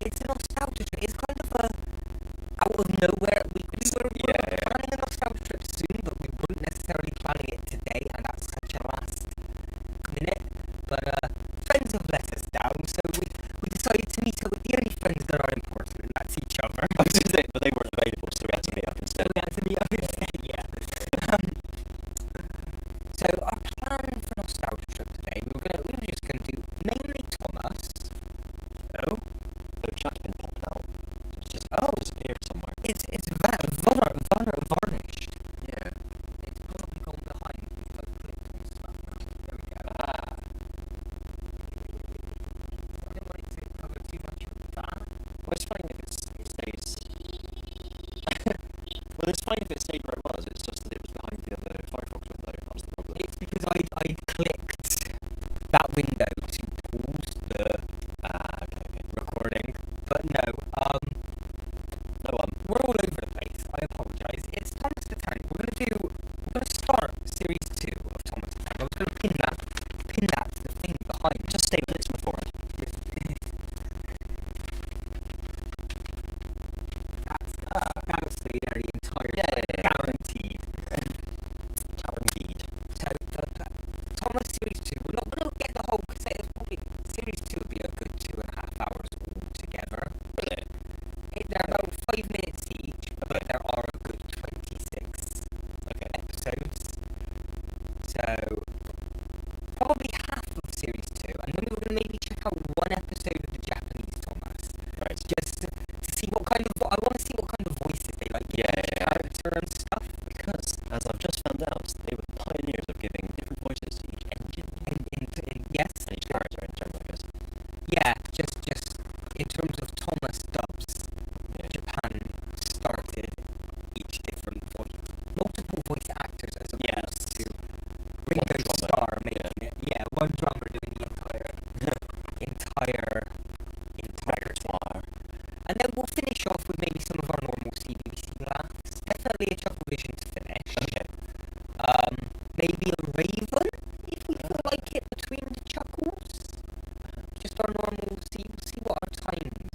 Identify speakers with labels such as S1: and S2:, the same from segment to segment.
S1: it's a nostalgia trip. It's kind of a out of nowhere. We were planning a nostalgia trip soon, but we weren't necessarily planning it today, and that's such a last minute. But friends have let us down, so we decided to meet up with the only friends that are important, and that's each other.
S2: But they weren't available, so we had to meet up instead.
S1: Yeah. So our plan for nostalgia trip today, we were just going to do mainly Thomas.
S2: Oh, the chat's been popped out. It's just disappeared somewhere.
S1: It's varnished.
S2: Yeah.
S1: It's probably gone behind. We've clicked on stuff. There we go.
S2: Ah.
S1: I don't want it to cover too much of that.
S2: Well, it's fine if it stays. Well, it's fine if it stayed where it was. It's just that it was behind the other Firefox window. That was the problem.
S1: It's because I clicked that window to pause the recording, but no. We're all over the place. I apologise. It's Thomas the Tank. We're gonna start series 2 of Thomas the Tank. I was gonna pin that to the thing behind.
S2: Just stay with it before it.
S1: That'll stay there the entire time. Guaranteed. So Thomas series 2. We're not gonna get the whole cassette. Series 2 would be a good 2.5 hours all together.
S2: Really?
S1: They're about 5 minutes each, but there are a good 26 episodes. So probably half of series 2, and then we're gonna maybe check out one episode of the Japanese Thomas.
S2: Right.
S1: Just to see what kind of voices they like give each character and stuff.
S2: Because, as I've just found out, they were pioneers of giving different voices to each engine.
S1: Yes.
S2: And each character in general, I guess.
S1: Yeah, just in terms of Thomas dubs, Japan started each different multiple voice actors as opposed to Ringo Starr making it. Yeah, one drummer doing the entire
S2: repertoire.
S1: And then we'll finish off with maybe some of our normal CBBC laughs. Definitely a Chuckle Vision to finish.
S2: Okay.
S1: Maybe a Raven, if we feel like it, between the chuckles. Just our normal, see what our times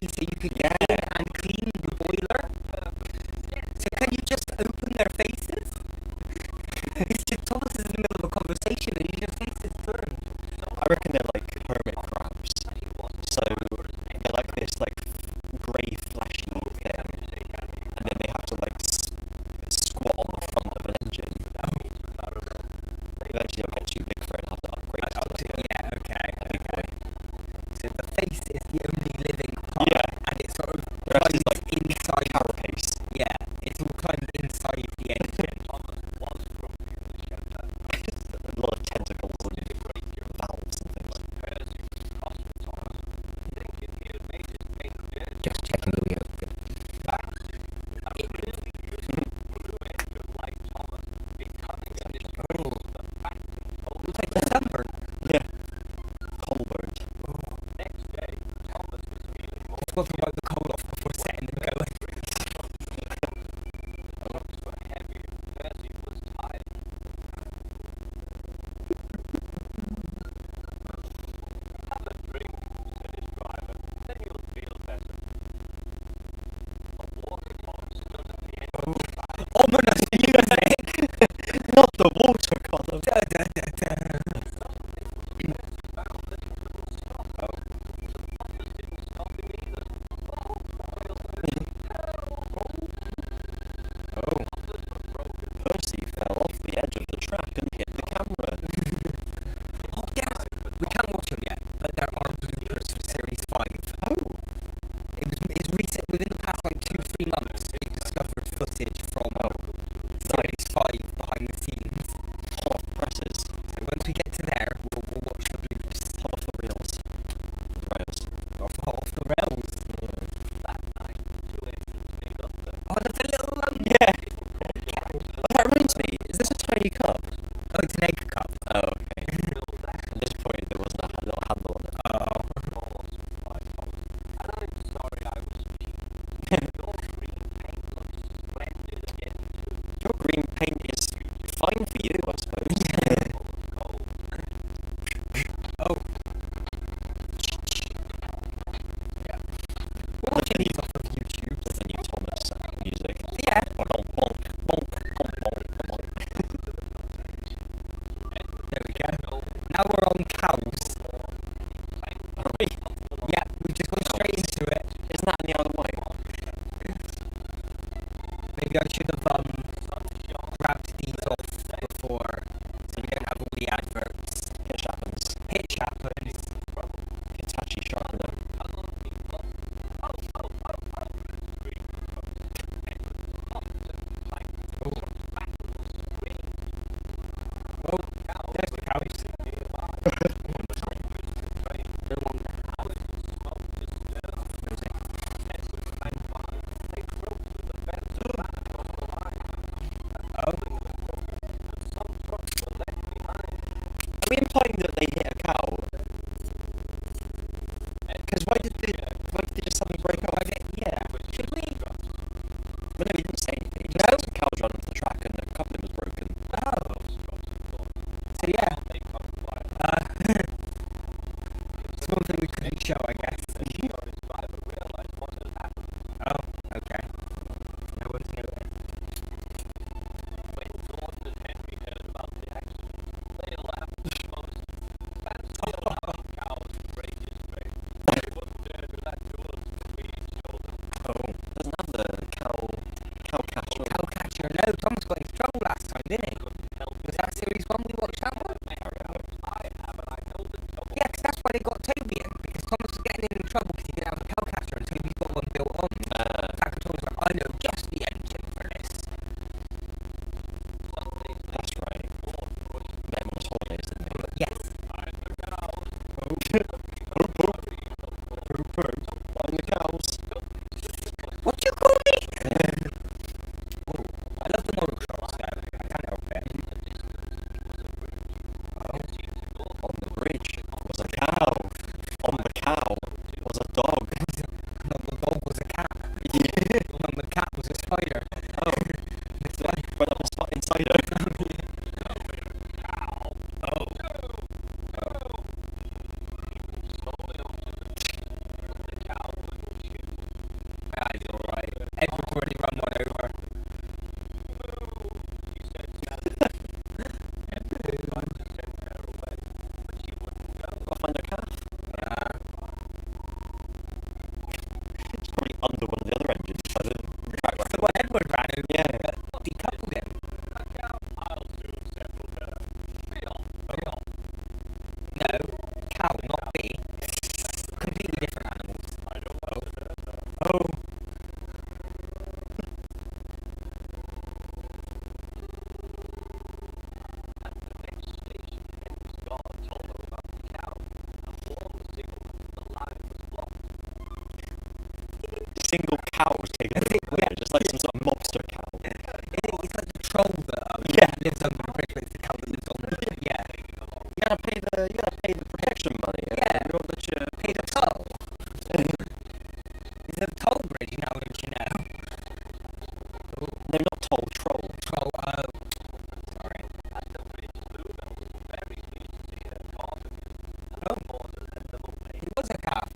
S1: so you could get in and clean the boiler. So can you just open their faces? It's just Thomas is in the middle of a conversation and his face is turned.
S2: I reckon they're like hermit crabs. So they're like this like grey fleshy thing, and then they have to like squat on the front of an engine. Eventually they'll get too big for it and have to upgrade to like
S1: okay.
S2: a big boy.
S1: So the face is the only living part, and it's sort of
S2: The rest is like
S1: inside.
S2: Carapace.
S1: Yeah, it's all climbed inside the engine.
S2: A lot of tentacles and valves and things.
S1: Just checking the wheel. Looks like a sunburn.
S2: Yeah. Colbert.
S1: Just want to wipe the coal off before setting and going. Ominous music!
S2: Not the water column.
S1: Da, da, da, da.
S2: Percy fell off the edge of the track and hit the camera.
S1: Oh, yes! We can't watch them yet, but there are bloopers for Series 5.
S2: Oh.
S1: It's recent, within the past like 2-3 months, we discovered footage from Series 5 behind the scenes.
S2: Hot off presses.
S1: So once we get to there, we'll watch the bloopers.
S2: Hot off the reels.
S1: Off the rails. Oh, there's a little
S2: Yeah. That reminds me, is this a tiny cup?
S1: Oh, it's an egg cup.
S2: Oh, okay. At this point, there wasn't a little handle on it.
S1: Oh.
S2: Your green paint is fine for you, I suppose.
S1: Oh. Yeah. We're watching these off of YouTube.
S2: There's the new Thomas music.
S1: Yeah.
S2: Bonk, bonk, bonk, bonk, bonk, bonk.
S1: There we go. Now we're on cows.
S2: Are we?
S1: Yeah, we've just gone straight into it.
S2: Isn't that in the other way?
S1: Maybe I should have grabbed these off before, so we don't have all the adverts.
S2: Hitch happens.
S1: Hitch happens.
S2: Hitachi sharpener.
S1: Oh, there's the cows.
S2: Are we implying that they hit a cow? Because why did they just suddenly break off?
S1: Yeah. Should we?
S2: Well, no, he didn't say anything. He just
S1: No?
S2: had some cows running to the track and the coupling was broken.
S1: Oh. So yeah. It's one thing we couldn't show, I guess. Oh, okay. No one's noticed.
S2: Doesn't have the cow catcher.
S1: Cow catcher. No, Thomas got in trouble last time, didn't he? Was that Series 1 we watched that one? Yeah, because that's why they got Toby in, because Thomas was getting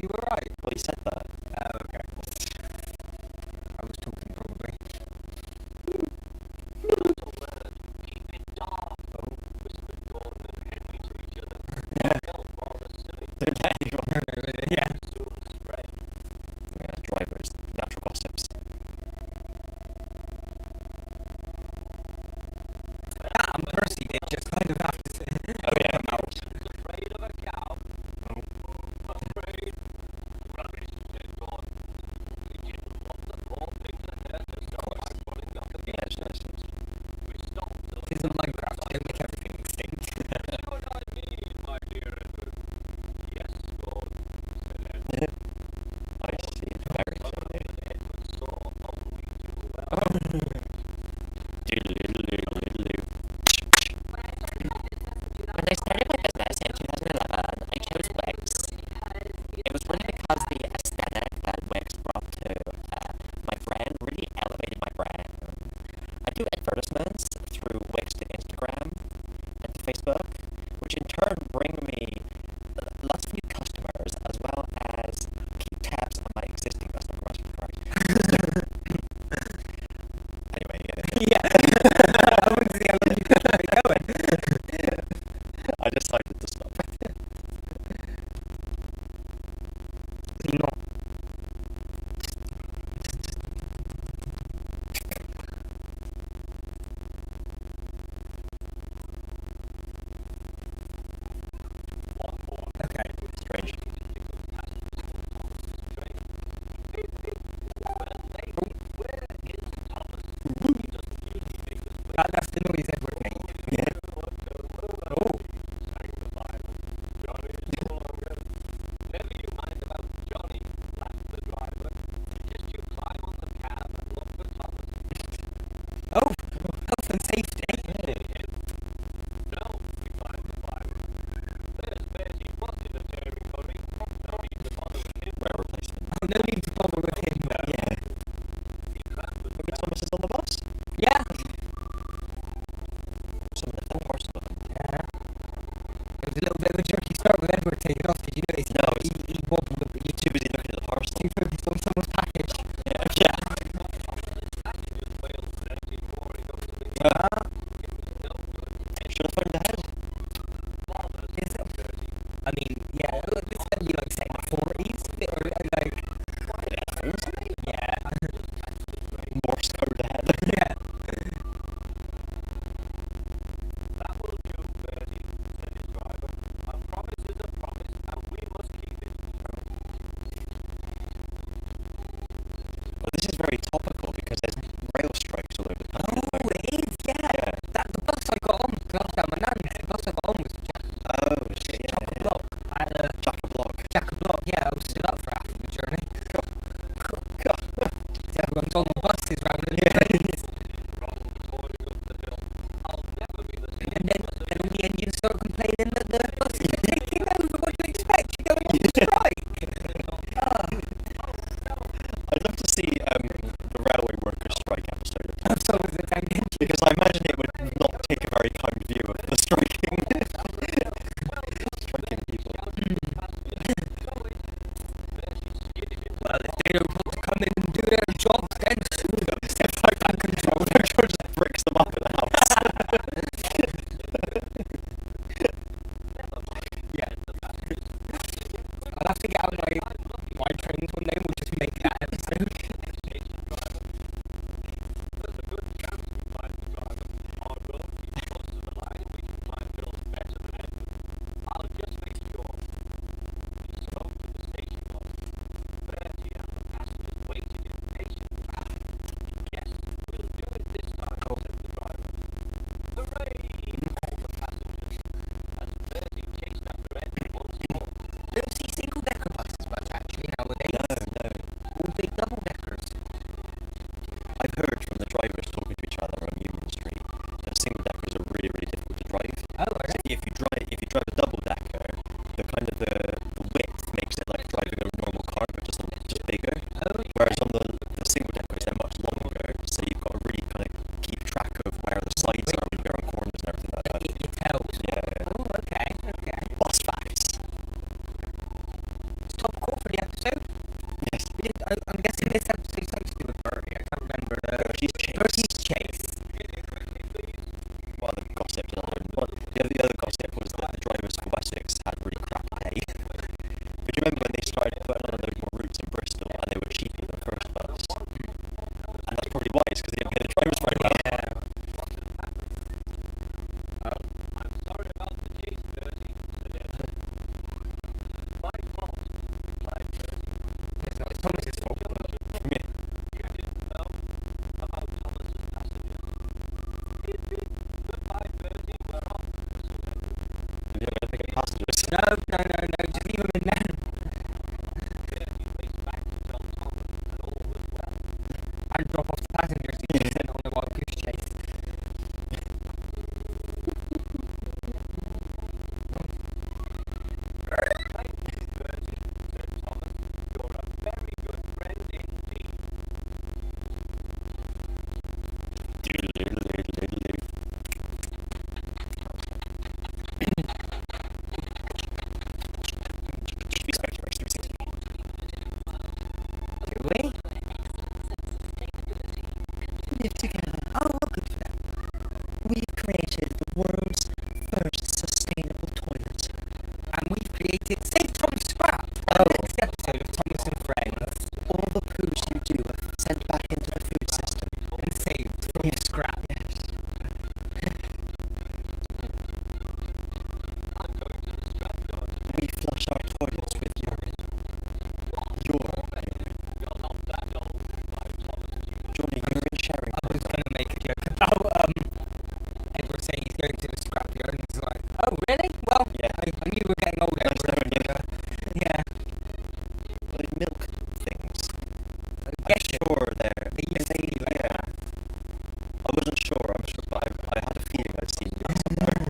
S1: You were right.
S2: Well, you said that.
S1: Oh, okay. I was talking probably. Yeah.
S2: Yeah, drivers, natural gossips.
S1: That and Percy did just kind of have to say.
S2: Oh yeah.
S1: Come out.
S2: Yes, yes, yes.
S1: This is Minecraft, they make everything extinct.
S2: I see. Very funny. Doodle-doodle-doodle-doodle-doo. When I started my business in 2011, I chose Wix. It was really because the aesthetic that Wix brought to my brand really elevated my brand. I do advertisements through Wix to Instagram and to Facebook, which in turn bring me lots of new customers as well as keep tabs on my existing customers. Anyway,
S1: Yeah. I want to see how long you can keep it going.
S2: I decided to stop.
S1: Not. Okay.
S2: Strange.
S1: That's the noise Edward made.
S2: Yeah.
S1: Oh. Oh, health and safety.
S2: Rare replacement.
S1: Oh, no need to bother with him.
S2: Yeah. Maybe Thomas is on the bus?
S1: Yeah.
S2: Some of the horse of them.
S1: Yeah. It was a little bit of a jerky start with Edward taking off. Did you notice?
S2: No,
S1: he wobbled a bit.
S2: You're too busy looking at the parcel.
S1: Too focused on someone's package.
S2: Yeah. Yeah. Should have phoned ahead.
S1: I mean, yeah, this would be like, say, the 40s. Or, like, yeah.
S2: Morse code ahead.
S1: Yeah.
S2: Well, this is very topical because there's rail strikes all over the country.
S1: Oh, it is, yeah. The bus I got on, last time, my nan's, the bus I got on was
S2: Oh, shit, yeah.
S1: Chock-a-block. I had a
S2: Chock-a-block.
S1: Chock-a-block, yeah, I was still up for half of the journey.
S2: God.
S1: Everyone's on the buses round the place. And then all the engines start complaining that the buses are taking over. What do you expect? You're going on strike.
S2: I'd love to see the railway workers strike episode.
S1: That's always a tank engine.
S2: Because I imagine it would not take a very kind view of the striking people.
S1: I'm guessing this episode is something to do with Bertie. I can't remember. Bertie's Chase.
S2: Well, the gossip, the other gossip was that the drivers for Wessex had really crappy pay. But you remember when they started putting on those more routes in Bristol and they were cheaper than the first bus? And that's probably why, it's because they didn't pay the drivers very well.
S1: Yeah.
S3: I'm sorry about the chase, Bertie. My fault, replied Bertie.
S1: It's not Thomas's fault.
S2: Yeah.
S3: You didn't know about Thomas's passengers. Beep, beep. Goodbye, Bertie. We're off.
S2: You're not going to pick up passengers.
S1: No, just leave him in there.
S3: Bertie raced back to tell Thomas that all was well.
S1: And drop off the passengers he just sent on the wild goose chase.
S3: Thank you, Bertie, said Thomas. You're a very good friend indeed.
S1: Do we?
S2: Live together.
S1: Oh, well, good for them.
S2: We've created the world's first sustainable toilet.
S1: And we've created Save Tom Scrap.
S2: Oh.
S1: Next episode of Thomas and Friends.
S2: All the poos you do are sent back into the food system.
S1: And saved from scrap.
S2: Yes.
S3: I'm going to the scrapyard.
S2: We flush our toilets with urine.
S3: You're not that old, replied Thomas.
S2: Johnny, urine sharing.
S1: I was going to make a joke about Edward saying he's going to the scrapyard and he's like, oh, really? Well,
S2: Yeah.
S1: I knew we were getting older.
S2: Nice knowing you.
S1: Yeah.
S2: Like milk things.
S1: I
S2: I'm
S1: guess
S2: sure they're...
S1: they used to be like
S2: yeah.
S1: that.
S2: I wasn't sure, I'm sure, but I had a feeling I'd seen them somewhere.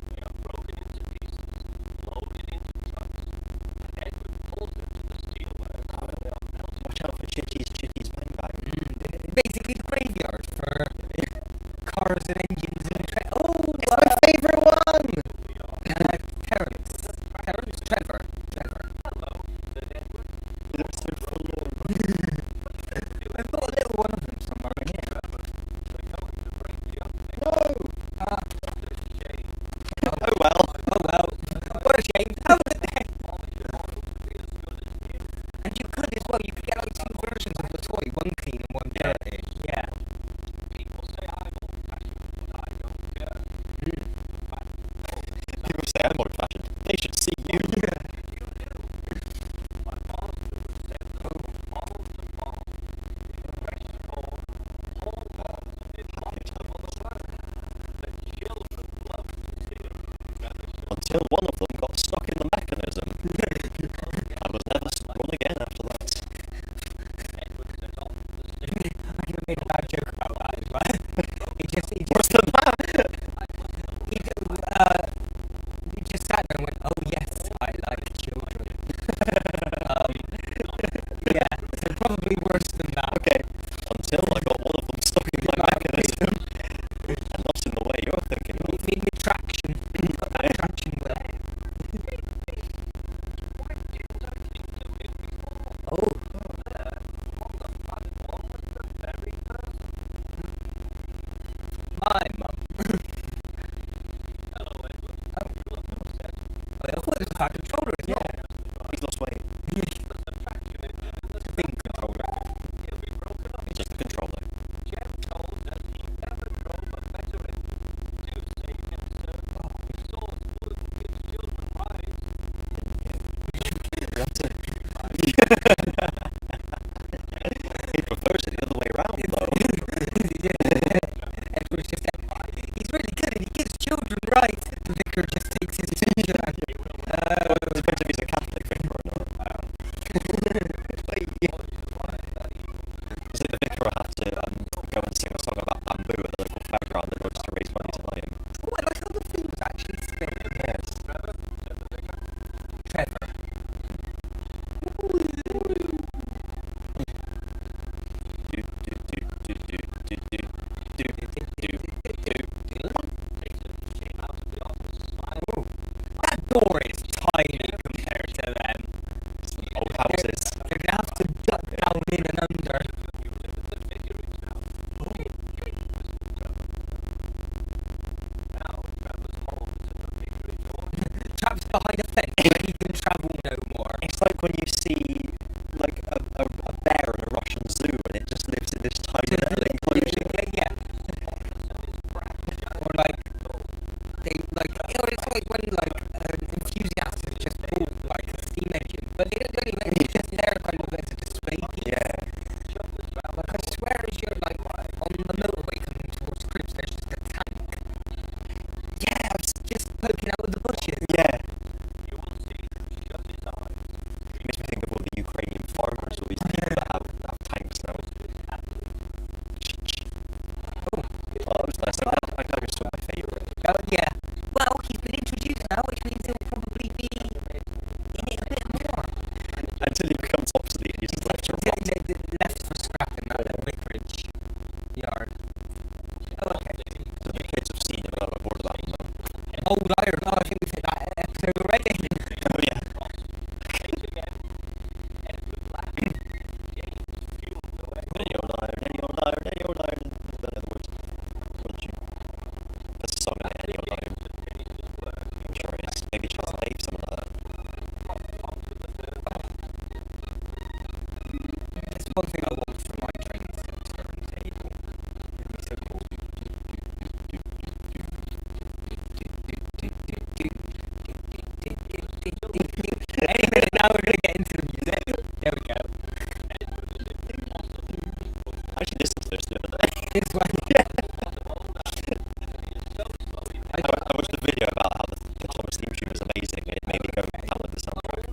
S3: They are broken into pieces, loaded into trucks, and Edward pulls them to the steelworks where they are melted.
S2: Watch out for chitties, bang bang.
S1: Basically the graveyard for cars and engines and oh,
S2: It's my favourite one!
S1: Terrence. Trevor.
S3: Hello, said Edward.
S2: It looks so forlorn.
S1: I've got a little one of them somewhere in here.
S3: They're going to break the up.
S2: No!
S3: What a shame.
S2: Oh well.
S1: Oh well. What a shame. Oh,
S3: All your models would be as good as new.
S1: and you could as well. You could get like two versions of the toy, one clean and one dirty. Yeah.
S3: People say I'm old-fashioned, but I don't care.
S2: People say I'm old fashioned. They should see you.
S3: You do. My master would send them from farm to farm. In fresh corn, whole logs of it on the work. The children loved to see it.
S2: Until one of them got stuck in the mechanism. I was never run again after that.
S3: Edward set off to the
S1: I could have made a bad joke about that as well. he
S2: Worse than that!
S1: he just sat there and went, oh yes, I like children. Yeah, so probably worse than that.
S2: Okay. Until I got one of them stuck in my mechanism. And not in the way you're thinking of.
S1: It made me traction. Got that traction wheel. Oh. My mum.
S3: Hello, Edward.
S1: Oh.
S3: You look upset.
S1: I thought it was a car controller as well.
S2: He's lost weight.
S3: The traction engine in the
S1: Thing controller.
S3: he'll be broken up.
S2: Just the controller.
S3: Jem told us he never drove a better engine. Do save him, sir. He soars good and gives children rides.
S2: That's it. He prefers it the other way around, though.
S1: Edward's just he's really good and he gives children rights. The vicar just takes his picture and
S2: Depends if he's
S1: behind a fence where he can travel no more.
S2: It's like when you see like a bear in a Russian zoo and it just lives in this tiny little enclosure.
S1: Yeah. Or like it's like when like an enthusiast has just bought like a steam engine, but they don't do anything. It's just there kind of as a display piece.
S2: Yeah.
S1: Like I swear, as you're like on the motorway coming towards Cribs, there's just a tank. Yeah, it's just poking out of the bushes.
S2: Yeah.
S3: You will see shut his eyes.
S2: It makes me think of all the Ukrainian farmers, all these people that have tanks now.
S1: Oh,
S2: Well, that was nice. I know it's still my favourite.
S1: yeah. Well, he's been introduced now, which means he'll probably be in it a bit more.
S2: Until he becomes obsolete and he's just left to rot.
S1: Left for scrap in that vicarage yard. Oh, okay.
S2: So the kids have seen him and I'm bored of that now.
S1: Old Iron. Oh, I think we've hit that episode already.
S2: Oh yeah. Any old iron. In other words, wouldn't you? There's a song in it, Any Old Iron. I'm sure it is. Maybe Charles Dave, something like that.
S1: That's one thing I want from my trains. Table. It'd be so cool. Any minute now we're gonna get into the music. There we go.
S2: I actually listened to this the other day.
S1: This one.
S2: I watched the video about how the Thomas theme tune was amazing and it made me go and download the soundtrack.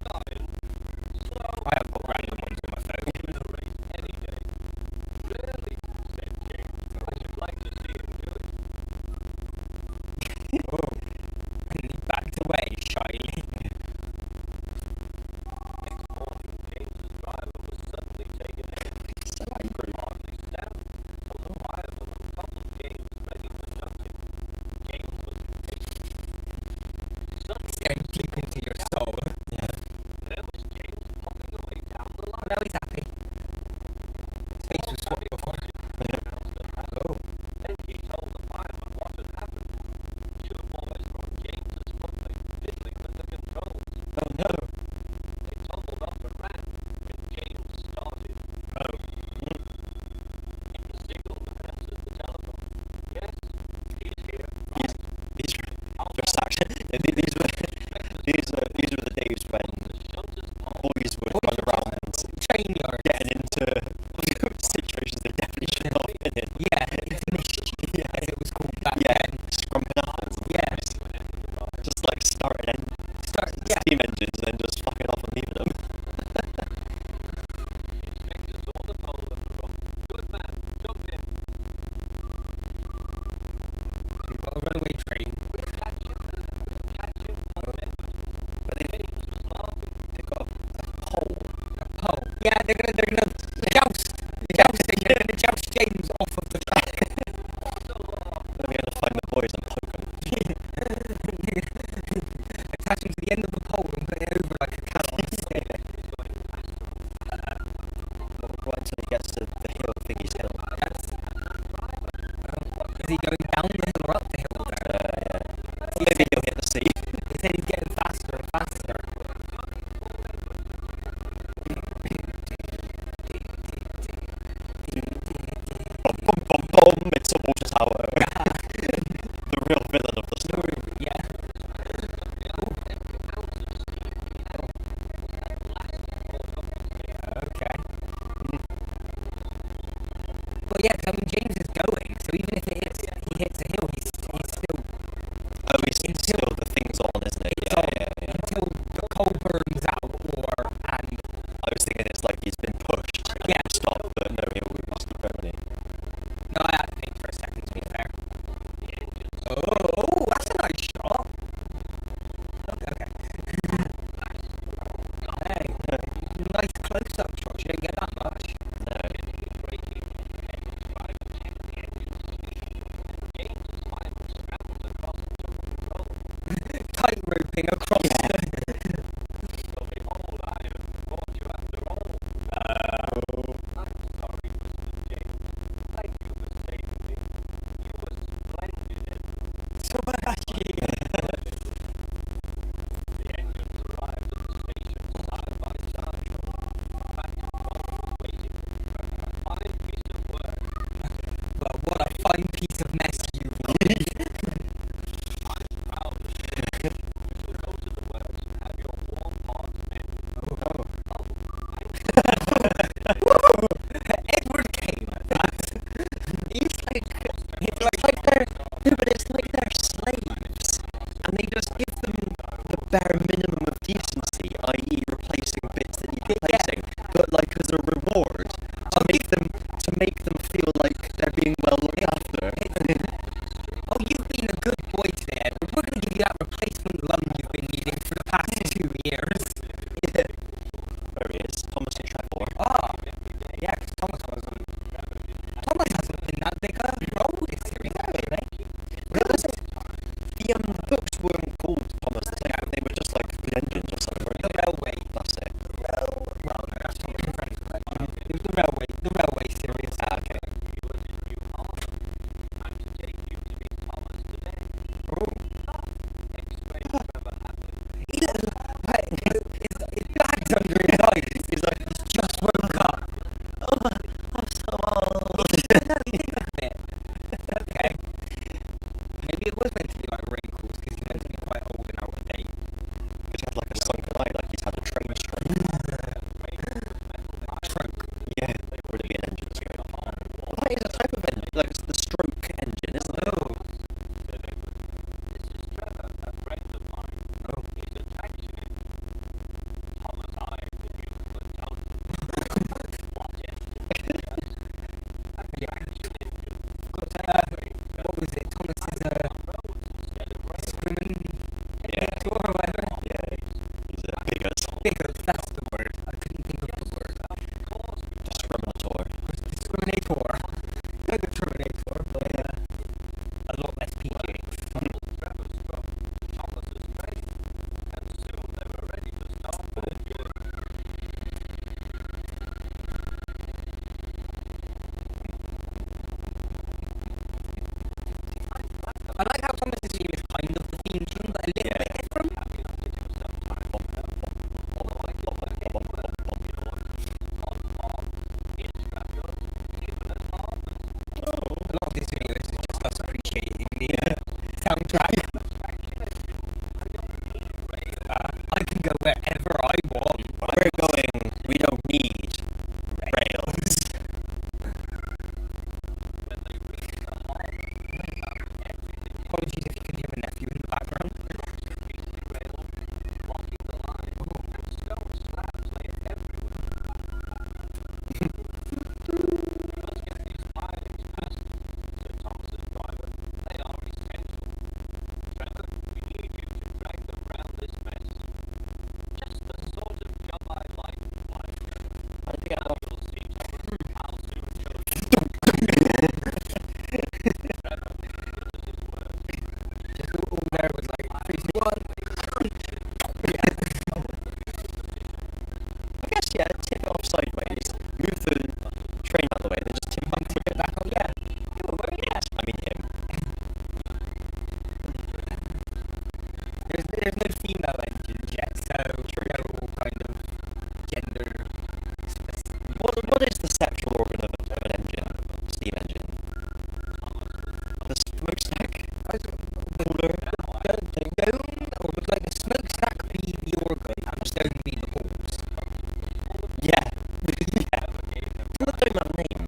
S1: I have got random ones on my phone. Oh. And he backed away shyly.
S2: So angry.
S1: Staring deep into your soul.
S2: Yeah.
S1: Now he's happy. His face was swapped before. Oh.
S2: Oh no. These were the days when boys would run around
S1: Train yard.
S2: getting into situations they definitely should not have been in.
S1: Yeah, it's mischief, as it was called back
S2: Yeah,
S1: then.
S2: scrumping apples.
S1: Yeah.
S2: Just like starting
S1: Yeah.
S2: steam engines and then just fucking off and leaving them.
S1: We've got a runaway train.
S2: But they've got a pole.
S1: A pole. Yeah, they're gonna joust. Jousting. They're gonna joust James off of the track.
S2: Then we're gonna find the boys and poke them.
S1: Attach him to the end of the pole and put it over like a carrot.
S2: Right until he gets to the hill, Figgy's Hill.
S1: Is he going down the hill or up the hill there?
S2: Yeah. Maybe he'll hit the sea.
S1: He said he's getting faster and faster.
S2: Boom, boom, boom, boom. It's a water tower. The real villain of the story.
S1: Yeah. Okay. Well, yeah, 'cause I mean, James is going, so even if he hits a hill, he's still
S2: Oh, he's still the thing's on, isn't it?
S1: it's on until the coal burns out, and
S2: I was thinking it's like he's been pushed and
S1: Yeah.
S2: stopped, but no, he'll still permanently.
S1: no, I had to think for a second to be fair. Oh, that's a nice shot. Okay. Hey, nice close-up shot. You don't get that much. Tight roping across. piece of mess you Edward came at that.
S2: It's like they're, no, but it's like they're slaves, and they just give them the bare minimum of decency, i.e. replacing bits that need replacing, but like as a reward to make them feel like they're being well looked after.
S1: Oh, you've been a good boy today, Edward. We're going to give you that replacement lung you've been needing for the past 2 years.
S2: Yeah. There he is, Thomas and Trevor.
S1: Ah, yeah, because Thomas hasn't been that big a role this series, actually.
S2: The books weren't called Thomas the Tank, they were just like the engines or something, weren't
S1: The
S2: they?
S1: Railway.
S2: That's it.
S1: Well, no, that's Thomas and Friends, but it was the Railway series.
S2: Ah, okay.
S1: His bag's under his eyes. He's like, he's just woke up.
S2: Oh, I'm so old.
S1: No, he did look a bit. Okay. Maybe it was meant to be like wrinkles because he's meant to be quite old and out of date.
S2: Because he had like a sunken eye, like he's had a train stroke.
S1: Stroke.
S2: Yeah, would it be an engine stroke? Well, that is a type of engine, like it's the stroke engine, isn't it?
S1: Oh. What was it? Thomas's discriminator or whatever?
S2: Yeah, he's a bigot.
S1: Bigot, that's the word. I couldn't think of the word.
S2: Discriminator.
S1: Discriminator. Like the Terminator, but a lot less PG. I like how Thomas's theme is kind of the theme tune, but a little bit different. A lot of this video is just us appreciating the soundtrack. I can go wherever I want.
S2: We're going, we don't need rails.
S1: Apologies if you can hear my nephew in the background.
S2: I think I
S1: Just all there was like 3, 2, 1.
S2: I guess, yeah, tip it off sideways, move the train out of the way, then just tip back to it.
S1: Back on, yeah.
S2: I mean him.
S1: There's no female engines yet, so they're all kind of gender specific.
S2: What is the sexual organ of an engine? Steam engine? The smokestack?
S1: Or would like the smokestack be the organ and the stone be the balls?
S2: Yeah. Yeah. The dome have a name.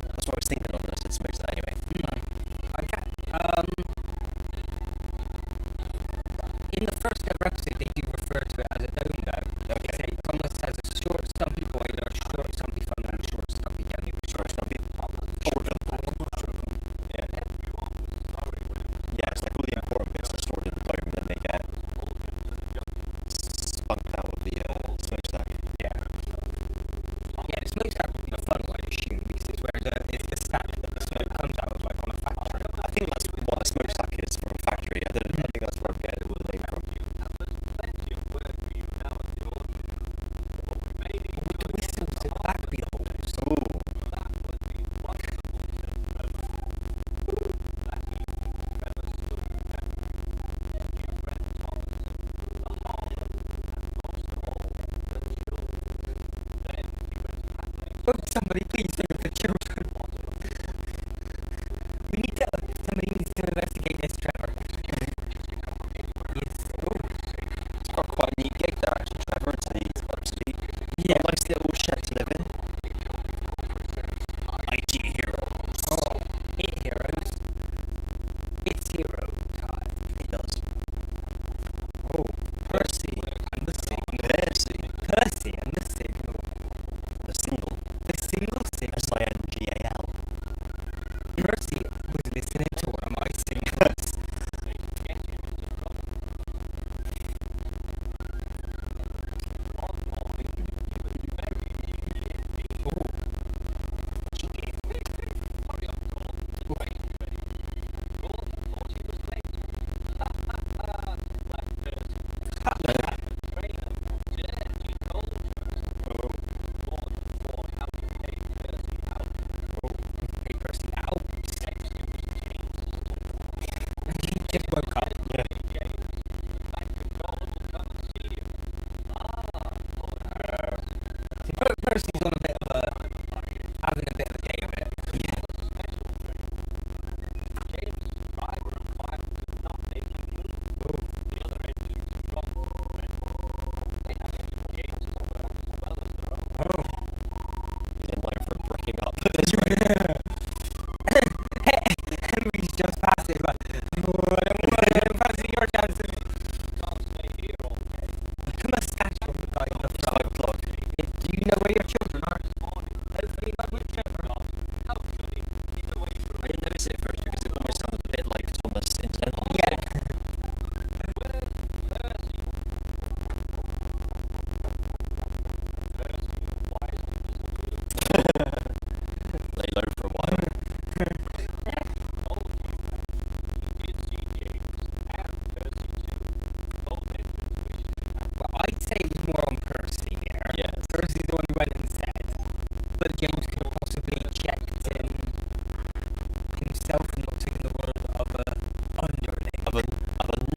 S2: That's what I was thinking of when I said smokestack anyway.
S1: Okay. In the first ever episode, they do refer to it as a dome, though. They say Thomas has a short, stumpy boiler, short, stumpy funnel, and short, stumpy demi.
S2: Short stumpy. Yeah. Yeah, it's like all the important bits are stored in the dome, then they get spunked out of the smokestack.
S1: Yeah. Yeah, the smokestack would be the funnel, I'd assume, because it's where it's the stack that the smoke comes out of, like on a factory.
S2: I think that's what a smokestack is from a factory. I think that's where I'm getting the name from.
S1: Would the whistles at the back be the holes?
S2: Ooh.
S1: Would somebody please think of the children?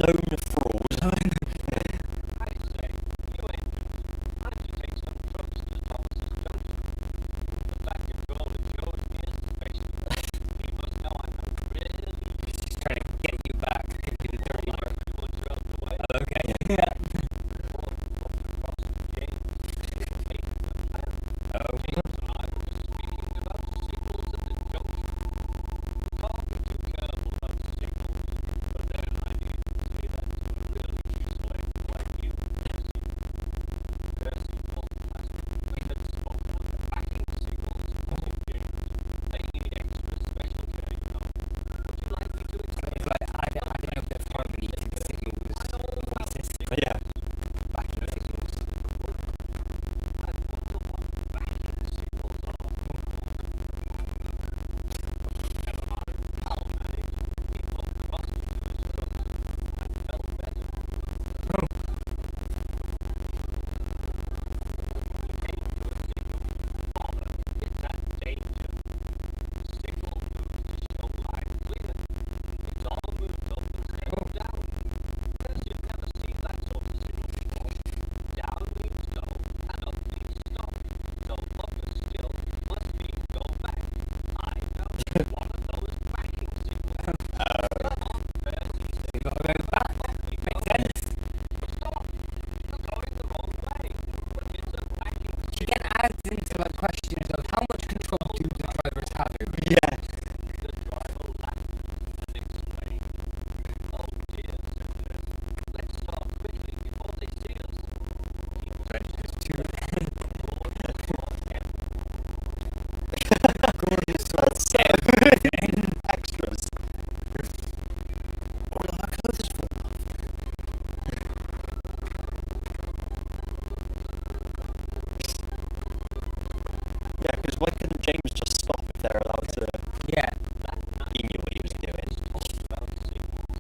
S2: known fraud.
S3: I say, you engines, why don't you take some trips to Thomas's Junction? The back controller shows me his station. He must know I'm a really
S1: She's trying to get you back into the dirty work.
S3: once you're out the way.
S1: Oh, okay. Yeah.
S3: Across the James, taking the plan.
S1: Oh.
S3: James and I were just speaking about signals at the junction. We can't be too careful about signals, but then I need to say that to a really useful engine like you, Percy. Percy told us we had spoken of the backing signals of the James. They need extra special care, you know. Would you like me to explain?
S1: Like, I don't know if there's harmony to the signals. Voices.
S2: Yeah.
S1: Backing signals.
S3: I wonder what backing signals are. Never mind. I'll manage. He got crossed into his truck and felt better.
S1: Oh.
S3: He came to a signal. Father, it's that danger. The signal moves to show line clear. It's all moved up instead of down. First, you've never seen that sort of signal before. Down means go, and up means stop. So up is still must mean go back. I know one of those backing signals. Come on, Percy.
S1: You gotta go back. Makes sense.
S3: Stop. You're going the wrong way. It's a backing
S1: You
S3: signal.
S1: get asked into like questions of how much control do the drivers have over you?
S2: Yeah.
S3: The driver laughed and explained. Oh dear, said Nurse. Let's start quickly before they see us. He touched his
S2: That's so extras. What are our clothes for? Yeah, because why couldn't James just stop if they're allowed to?
S1: Yeah.
S2: He knew what he was doing.
S3: about signals.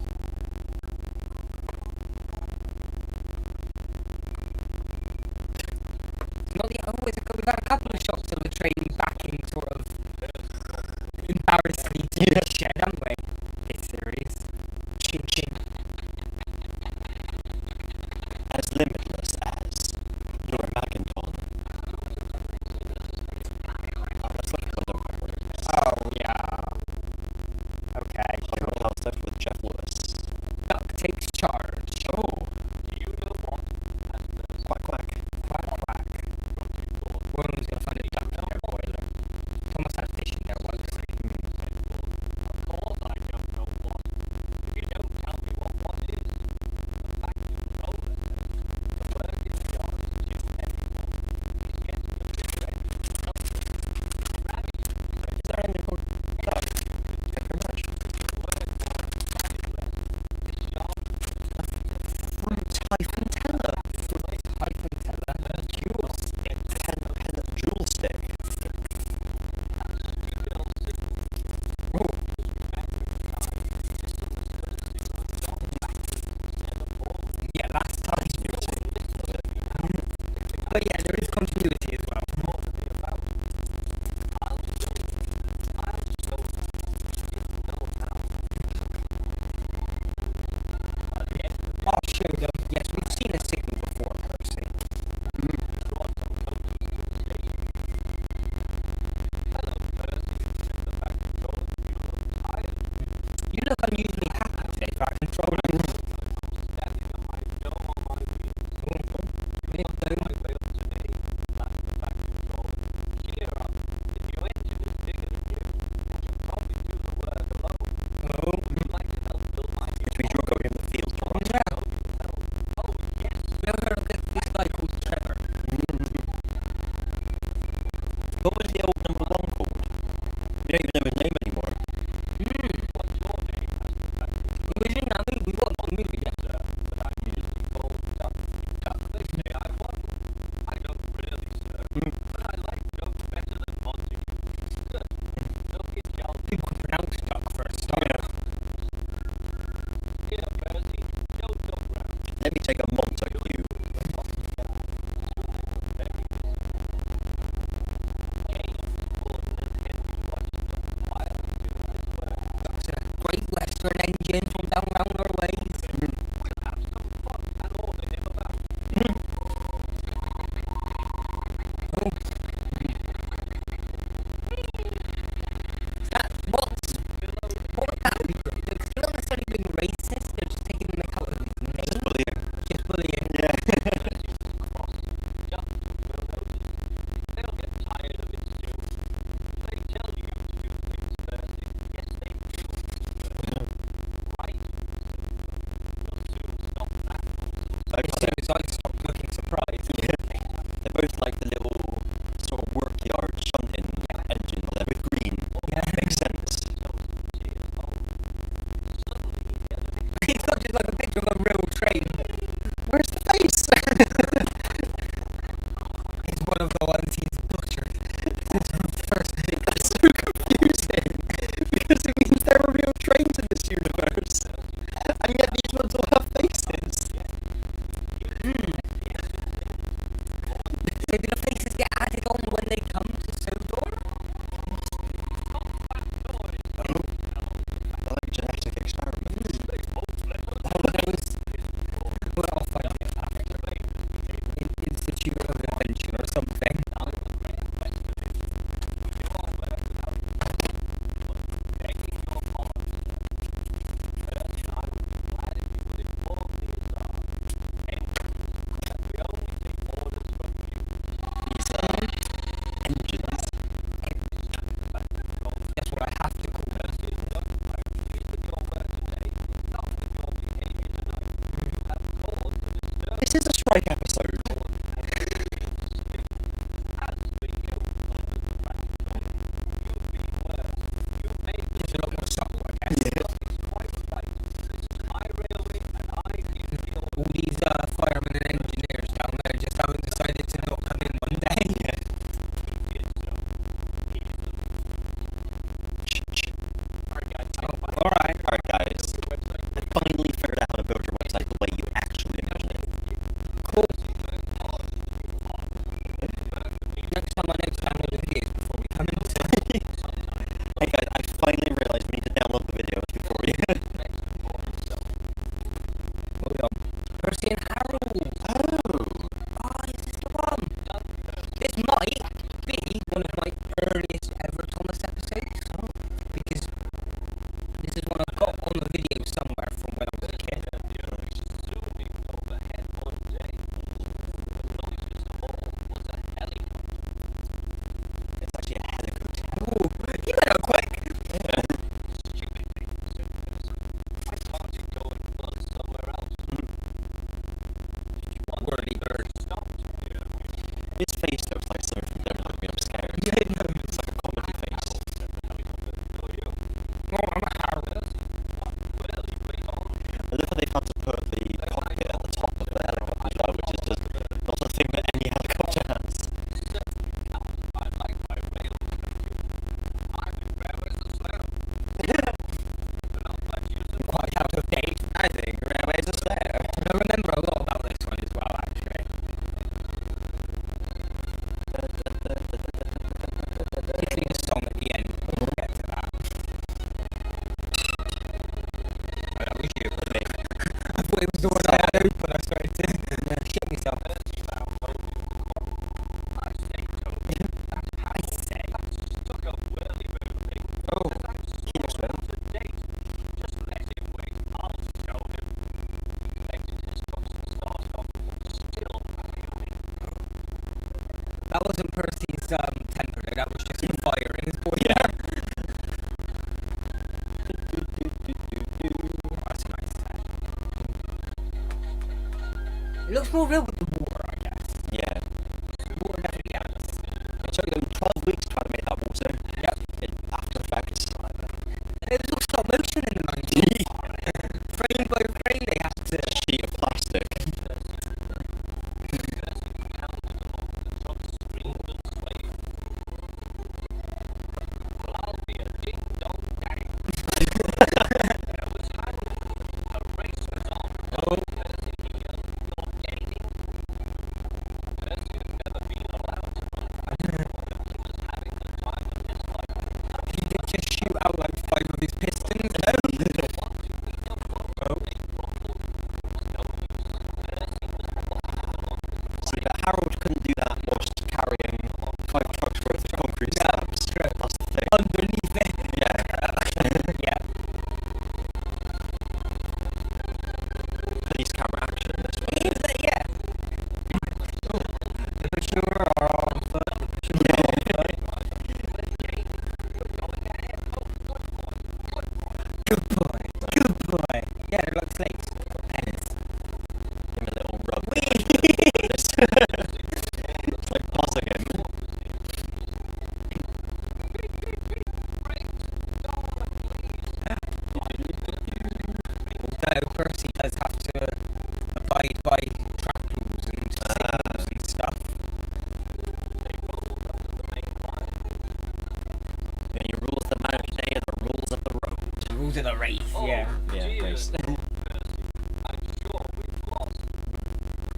S1: Not the always we've got a couple of shots of the train backing sort of embarrassingly to the shed, haven't we? It's serious. Chin chin.
S2: As limitless as your Macinton. Oh, that's like another memory.
S1: Oh yeah. Okay.
S2: How's that with Jeff Lewis?
S1: Duck takes charge. Oh.
S3: Do you know what? As Nurse
S2: Quack quack.
S1: Quack quack. One of them's gonna find a duck in their boiler. Thomas had fish in there once.
S3: said, of course I don't know what. If you don't tell me what is. The back controller says the work in the yard is too heavy for me. He's getting a bit ready. Rabbit,
S2: Is there anything called duck? Thank you very much. Fruit hyphen teller.
S1: Hyphen teller. Jewel stick.
S2: Jewel stick.
S1: Oh. Yeah, last time. But yeah, there is continuity as well. I'll show them. Yes, we've seen a signal before, Percy. You look unusually happy today, back controller.
S2: Which means you're going in the field.
S1: You ever heard of this guy called Trevor?
S2: What was the old number one called? We don't even know his name anymore.
S1: He was in that movie. We watched the movie, yeah. You could pronounce duck for a start.
S2: Let me take a Montague.
S1: That's a Great Western engine from down round our ways.
S2: I
S1: As
S2: got
S1: soon
S2: it.
S1: as I stopped looking surprised.
S2: They're both like the little sort of work yard shunting engines. They're both green.
S1: Yeah.
S2: Makes sense.
S1: It's not just like a picture of a real train.
S2: Where's the face?
S1: It's one of the ones he's butchered. First thing.
S2: That's so confusing because it means there are real trains in this universe, and yet these ones all have faces.
S1: So do the faces get added on when they come to Sodor?
S2: Like genetic experiments.
S1: Well, I'll find it after. Institute of Adventure or something.
S2: Engines.
S1: That's what I have to call them.
S2: This is a strike episode.
S1: There's a lot more subtle, I guess.
S2: Yeah.
S1: All these firemen and engineers down there just haven't decided to not come in one day.
S2: Yeah.
S1: Alright.
S2: Alright guys, I finally figured out how to build your website the way you actually imagine it.
S1: Cool. Next time I need to download the videos before we come into
S2: Hey guys, I finally realised we need to download the videos before we...
S1: Hold on. Percy and Harold. Oh, is this the one? This might be one of my earliest ever Thomas episodes. Because this is one I've got on the video somewhere from when I was a kid.
S2: It's actually a helicopter.
S1: Ooh, you better quick. Whirly bird.
S2: His face looks like something from Don't Look Me, I'm Scared.
S1: Yeah, no.
S2: It's like a comedy face.
S1: Oh, I'm a Harold.
S2: I love how they've had to put the cockpit at the top of the helicopter as well, which is just not a thing that any helicopter has.
S1: Quite out of date.
S2: I think railways are there.
S1: I remember a lot about this one as well, actually. Particularly the song at the end. We'll get to that. Oh, that was you. I thought it was the one I had open. I started to shit myself. I say.
S2: Oh, keep explaining.
S1: That wasn't Percy's temper, though. That was just the fire in his body.
S2: Yeah.
S1: Oh, that's nice. It looks more real with the water, I guess.
S2: Yeah.
S1: The water definitely helps.
S2: It took them 12 weeks to try to make that water.
S1: Yep.
S2: In After Effects.
S1: It was all stop motion in the 90s. Frame by frame, they had to.
S2: Sheet of plastic.
S1: rules of the race. Yeah.
S2: Yeah, race.
S3: I'm sure we've lost.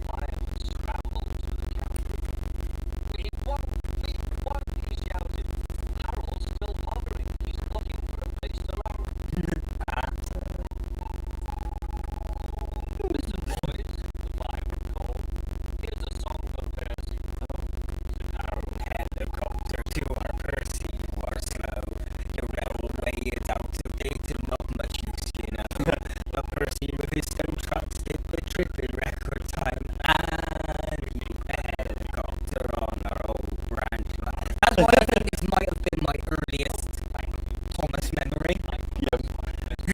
S3: I am scrambled to the counter. We won, he shouted. Harold's still hovering. He's looking for a place to land. Listen, boys, the fireman called. Here's a song for Percy. Said Harold.
S1: Helicopter to our Percy, you are slow. Your railway is outdated, not much use, you know. But Percy with his stone trucks did the trip in record time. And you helicopter on our old branch line. That's why I think this might have been my earliest Thomas memory.
S2: Yeah.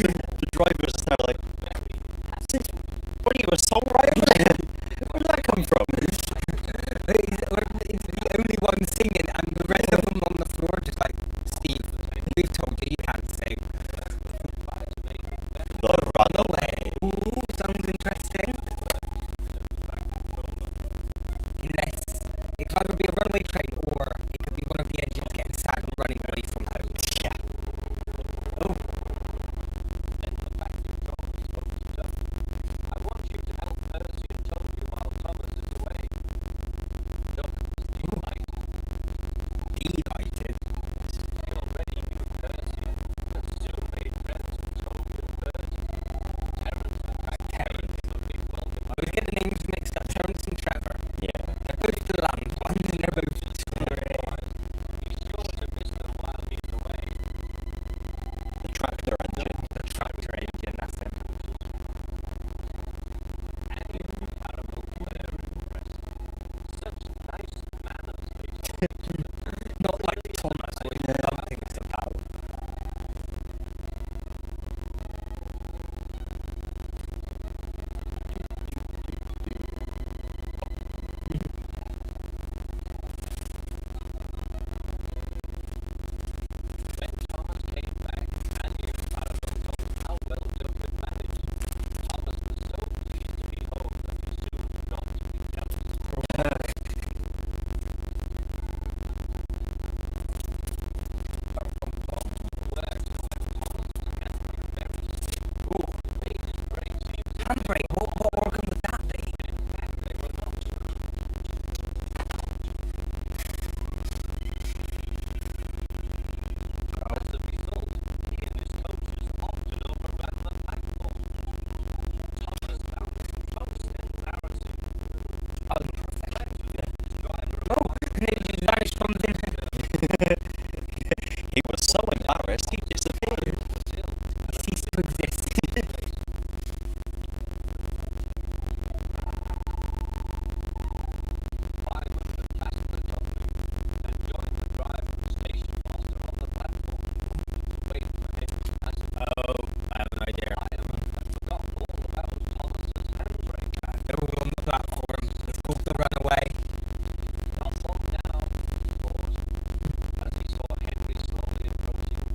S2: The drivers are like, what are you, a songwriter? Where did that come from?
S1: He's the only one singing, and the rest of them on the floor just like, Steve, we've told you you can't sing.
S2: The
S1: Run away. Ooh, sounds interesting. Unless it could either be a runaway train or it could be one of the engines getting sad and running away from home.
S2: Yeah.
S1: Oh,
S3: Then the factory control spoke to Duck. I want you to help Percy and Toby while Thomas is away. Duck was delighted.
S1: delighted.
S3: He already knew Percy, and soon made friends with Toby and Percy. Terence the factory gave a big welcome.
S1: I was getting names mixed up, Terence and Trevor.
S2: Yeah.
S1: They're both the land ones and they're both
S3: He's sure to miss them while he's away.
S2: The tractor engine.
S1: the tractor engine, that's it.
S3: Annie and Caramel were impressed. Such nice manners, they said.
S1: Not like Thomas, what he done things about.
S3: When Thomas came back, Annie and Caramel told how well Duck had managed. Thomas was so pleased to be home that he soon forgot to be jealous.
S1: Handbrake, what organ would that be?
S3: As a result, he and his coaches often overran the platform. Thomas found it most embarrassing.
S1: Unprofessional.
S3: His driver
S1: Oh, and it just vanished from the...
S2: He was so embarrassed, he disappeared.
S1: He ceased to exist.
S3: fireman had passed the coupling and joined the driver and station master on the platform to wait for him to pass it.
S1: Oh, I have an idea.
S3: Fireman had forgotten all about Thomas's handbrake.
S1: They're all on the platform. It's called the runaway.
S3: Not long now, he thought, as he saw Henry slowly approaching.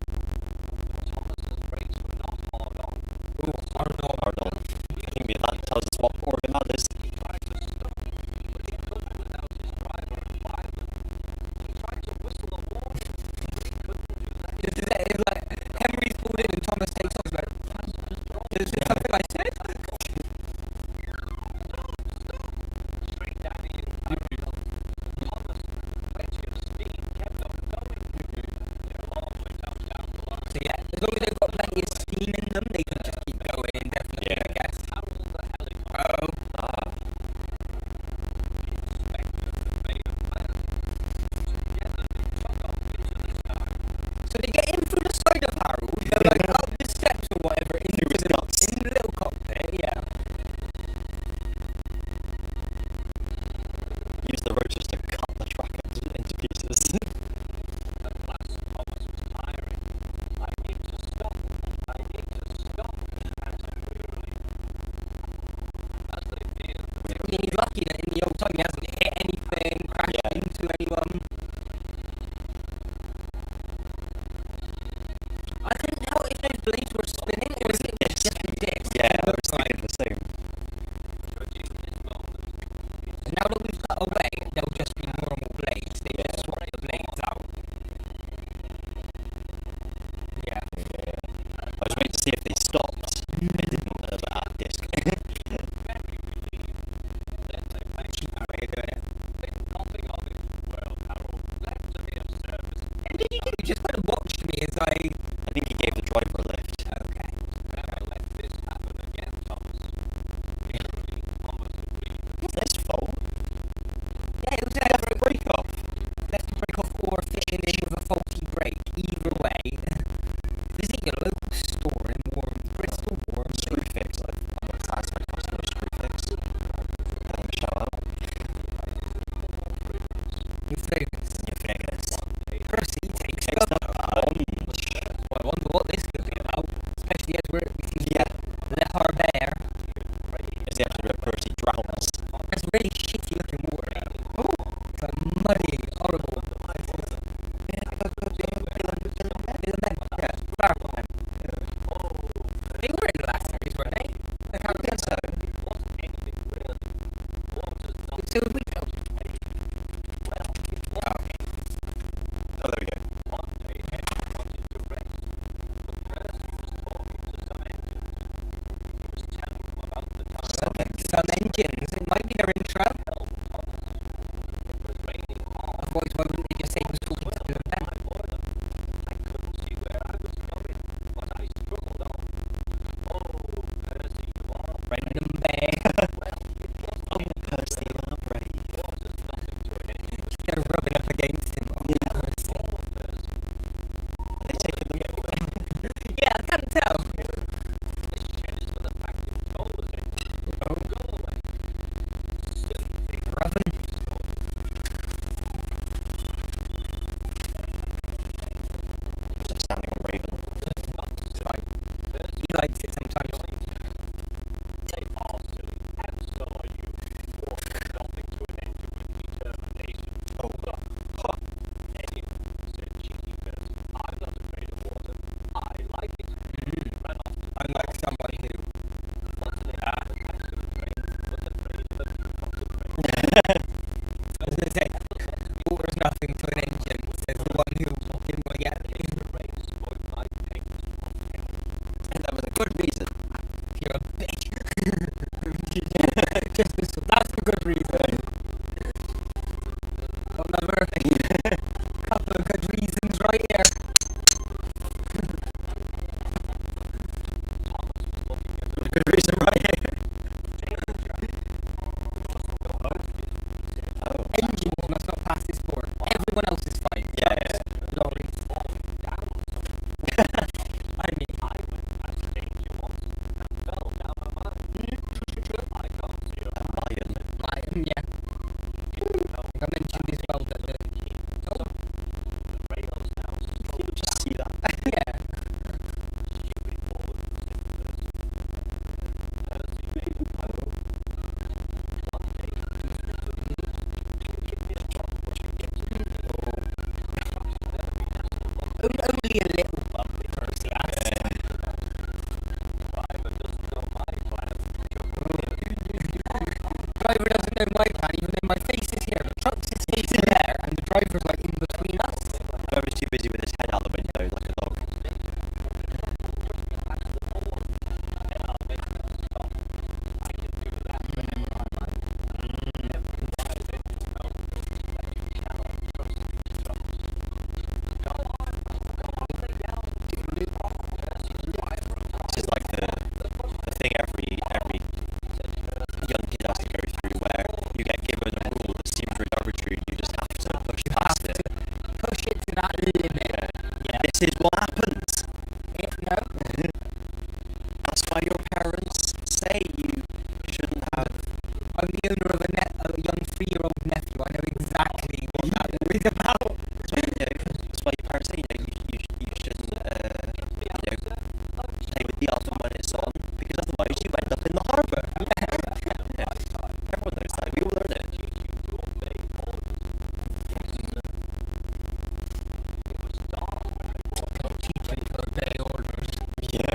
S3: Thomas's brakes were not hard on.
S1: Ooh, Arnold.
S2: Arnold. I think that tells us what organ that is.
S3: He tried to stop, but he couldn't without his driver and fireman. He tried to whistle a warning, but he couldn't do that.
S1: It's like, Henry's pulled in and Thomas takes off like, is it something I said?
S3: Straight down the Caramel. Thomas, with plenty of speed, kept on going. They're a long way down the line.
S1: So yeah, as long as they've got plenty of steam in them, they can just keep going indefinitely,
S2: Yeah.
S1: I guess.
S3: Harold the helicopter
S1: Oh,
S3: inspector had made a plan. Together they took off into the sky.
S1: so they get in through the side of Harold, they're like up the steps or whatever, into
S2: his nuts.
S1: in the little cockpit, yeah.
S2: Use the rotors to cut the track into pieces.
S3: At last Thomas was tiring. I need to stop. I need to stop, he panted wearily. As they neared the
S1: I mean, he's lucky that in the old time he hasn't hit anything, crashed
S2: Yeah.
S1: into anyone. I couldn't tell if those blades were spinning or if it was just a disc.
S2: Yeah,
S1: It
S2: I was
S1: looks like.
S2: thinking the same.
S3: judging this moment,
S1: Now that we've cut away, they'll just be normal blades. They just swap the blades out. Yeah.
S2: I was waiting to
S1: did he do? He just kind of watched me as I...
S2: I think he gave the driver a lift.
S1: Okay.
S3: Never let this happen again, Thomas. Literally, almost agreed.
S2: It's his fault.
S1: Yeah, it was
S2: He left the brake off.
S1: left the brake off or fitting in with a faulty brake. Either way. Visit your local store in Bristol, Warren.
S2: Screw fix. I'm a satisfied customer of screw fix. Shout out.
S1: Your fragrance.
S2: Your fragrance.
S1: Percy takes
S2: Takes
S1: the
S2: the
S1: plunge. Well, I wonder what this could be about. Especially as we see
S2: Yeah.
S1: Le Harbert.
S2: Is the episode where Percy drowns.
S1: That's really shitty looking water. Oh, it's like muddy, horrible. Yeah, clarify. They were in the last series, weren't they? I can't remember. So we go.
S2: Oh, there we go.
S1: Some engines. It might be their intro. Otherwise, why wouldn't they just say he was talking to them then? Random bear.
S2: Oh, Percy, you are brave.
S1: They're rubbing up against him. Oh, Percy.
S2: Are they taking the milk?
S1: Yeah, I can't tell. Oh. Rubbing.
S2: Just standing on Raven.
S1: It's fine. He likes it sometimes.
S2: Oh, huh.
S1: Unlike somebody who... I was going to say, water is nothing to an engine, says the one who didn't want to get me.
S2: And that was a good reason.
S1: You're a bitch. That's a good reason. Another couple of good reasons right here.
S2: A good reason, right? Oh.
S1: Engines must not pass this board. Everyone else is fine.
S2: Yeah.
S1: Lorries. I mean, Lion, yeah. I think I mentioned as well that the... Oh,
S2: You just see that.
S1: yeah. Only a little bump, Percy asked. Driver doesn't know my plan, even though my face is here. The truck's is facing there, and the driver's like in between us.
S2: Whoever's too busy with his head out the window like a dog. This is like the thing every young kid has to go through where you get given a rule that seems really arbitrary and you just have to push past it.
S1: Push it to that limit. Yeah.
S2: This is what happens.
S1: No.
S2: That's why your parents say you shouldn't have.
S1: I'm the owner of a young 3-year-old nephew. I know exactly what that is about.
S2: That's why your parents say you shouldn't play with the oven when it's on, because otherwise you end up in the harbour. Yeah. Everyone knows that. We all learn it.
S1: Teaching to obey orders.
S2: Yeah.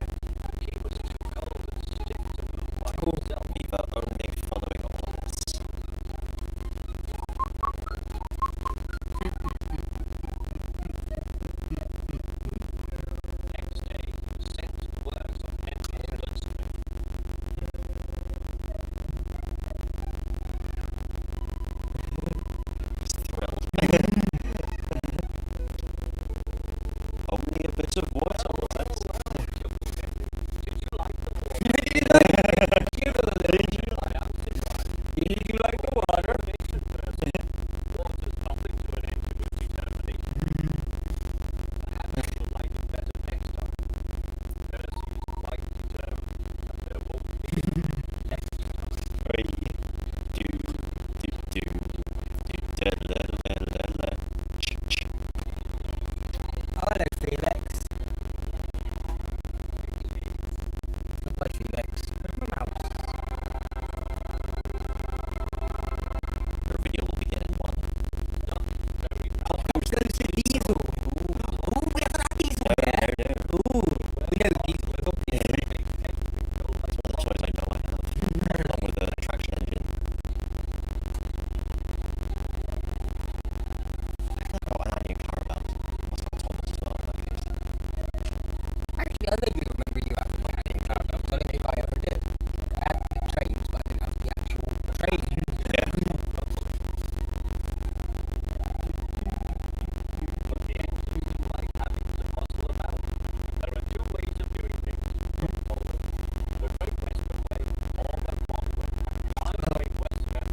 S1: Cool.
S2: Either only following orders.
S1: I vaguely remember you having mechanic car belts. I don't know if I ever did. I had the trains, but I didn't have the actual train.
S2: Yeah.
S3: But the engine is like having to muscle about. There are two ways of doing things. The Great Western way or the wrong way. I'm a Great Westerner,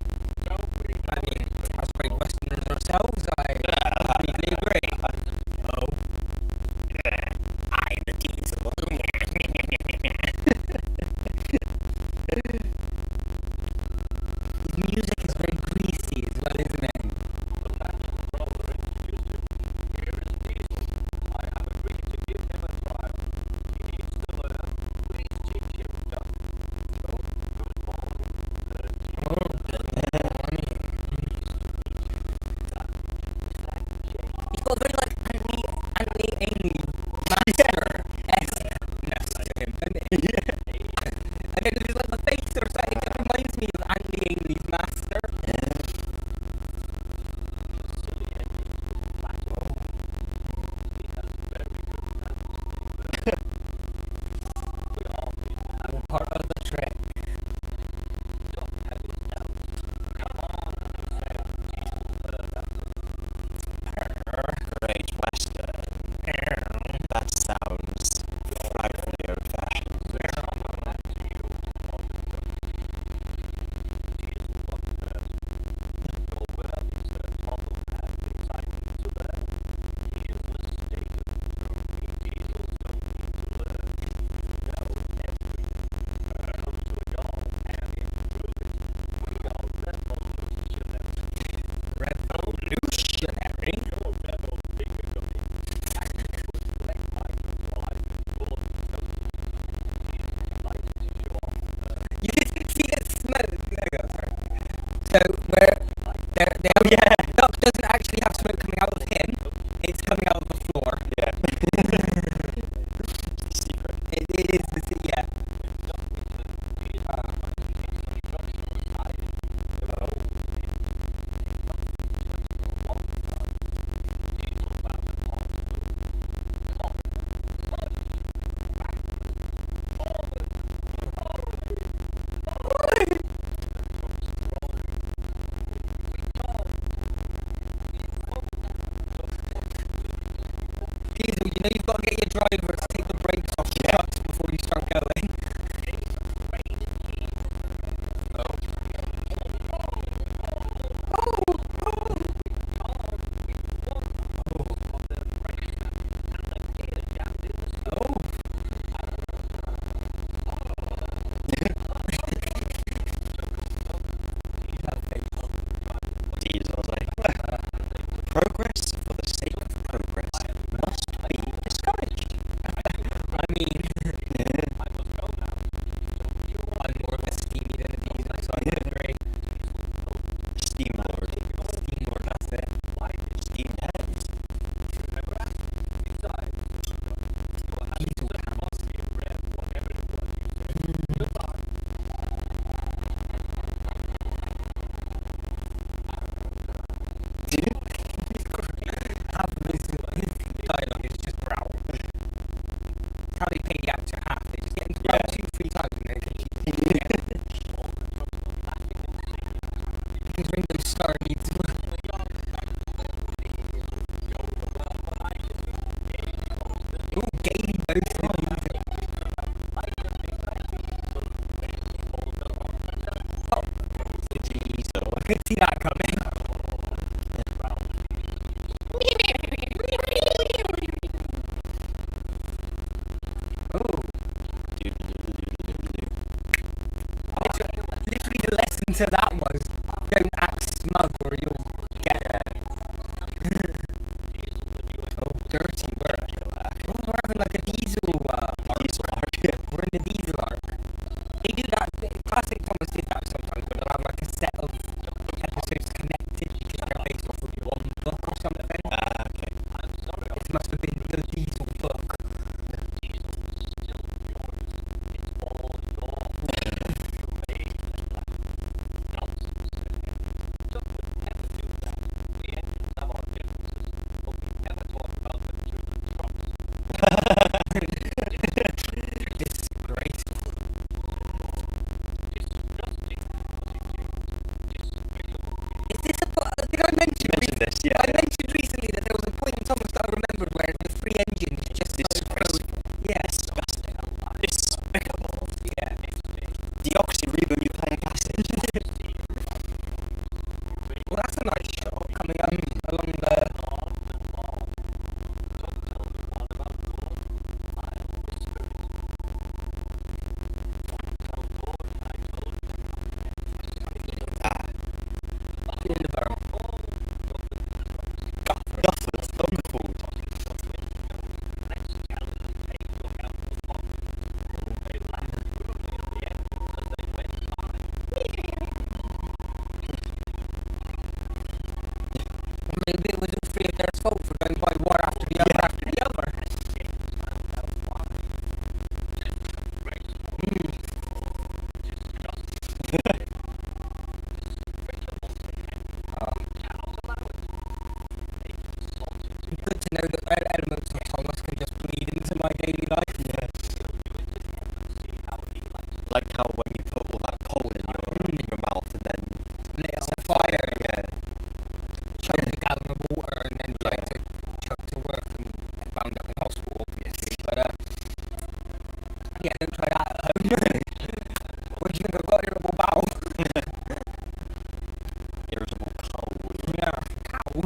S3: so we
S1: I mean, as Great Westerners ourselves, I completely agree. Oh. I'm a diesel. His music is very greasy as well, isn't it?
S3: the Land Rover introduced him. Here is Diesel. I have agreed to give him a trial. He needs to learn. Please teach him, Doc. Good morning.
S1: He's got a very like Anthony Amy master-esque-ness to him, doesn't he? I don't know if it's like the face or something. It reminds me of Anthony Amy's master.
S3: Silly engines with flat oil. He has very good manners. We all need to have
S1: All part of the trick.
S3: Doc had his doubts. Come on, he said. Diesel heard after.
S2: Great Western. That sounds frightfully old-fashioned.
S3: Someone had to you. Diesel walked first. Your worthy Sir Toddle had things I need to learn. He is mistaken. We Diesels don't need to learn. We know everything. Come to it all and improve it. We are revolutionary.
S1: Revolutionary?
S3: You're rebel finger gummy. Acting with black items while I've been bored and toasted. Diesel likes to show off.
S1: You can see the smoke. There you go, sorry. So, where Doc doesn't actually have smoke coming out of him, it's coming out of the floor.
S2: Yeah. Secret.
S1: It is, yeah. Diesel, you know you've got to get your driver to take the brakes off the trucks before you start going.
S2: Diesel was like, progress for the sake of progress must be discouraged.
S1: I mean, I'm more of a steamy than a diesel, so I can agree.
S2: Steam Lord.
S1: Steam Lord, that's it.
S2: Steam Heads.
S1: Diesel cams. Half of his dialogue is just growl. How they pay the actor half, they just get him to growl 2-3 times and then keep doing it. Because Ringo Starr needs to. Ooh, gaily boasted music. Oh,
S2: Diesel.
S1: I could see that coming. Oh, literally the lesson to that was don't act smug or you'll get it. Oh, dirty word. Oh, we're having like a diesel arc.
S2: Diesel arc, yeah.
S1: We're in the diesel arc. They do that. Classic Thomas did that sometimes, where they'll have like a set of episodes connected because they're based off of one book or something.
S2: Okay.
S1: This must have been the diesel book.
S2: this, yeah.
S1: I mentioned recently that there was a point in Thomas that I remembered where the three engines just
S2: Disgraceful.
S1: yeah.
S2: Disgusting. Despicable.
S1: Yeah.
S2: Deoxyribonucleic acid.
S1: Well, that's a nice shot coming up along the. In the barrel.
S2: Duffers, dog food.
S1: Maybe it was all three of their fault for going by one after the other after the other. Good to know that elements of Thomas can just bleed into my daily life.
S2: Yeah. Like how when you put all that coal in your mouth and then
S1: Lit it on fire,
S2: yeah.
S1: chugged a gallon of water and then tried to chug to work and wound up in hospital, obviously. But yeah, don't try that at home. What do you think I've got? Irritable bowel.
S2: Irritable coal.
S1: Yeah, cow.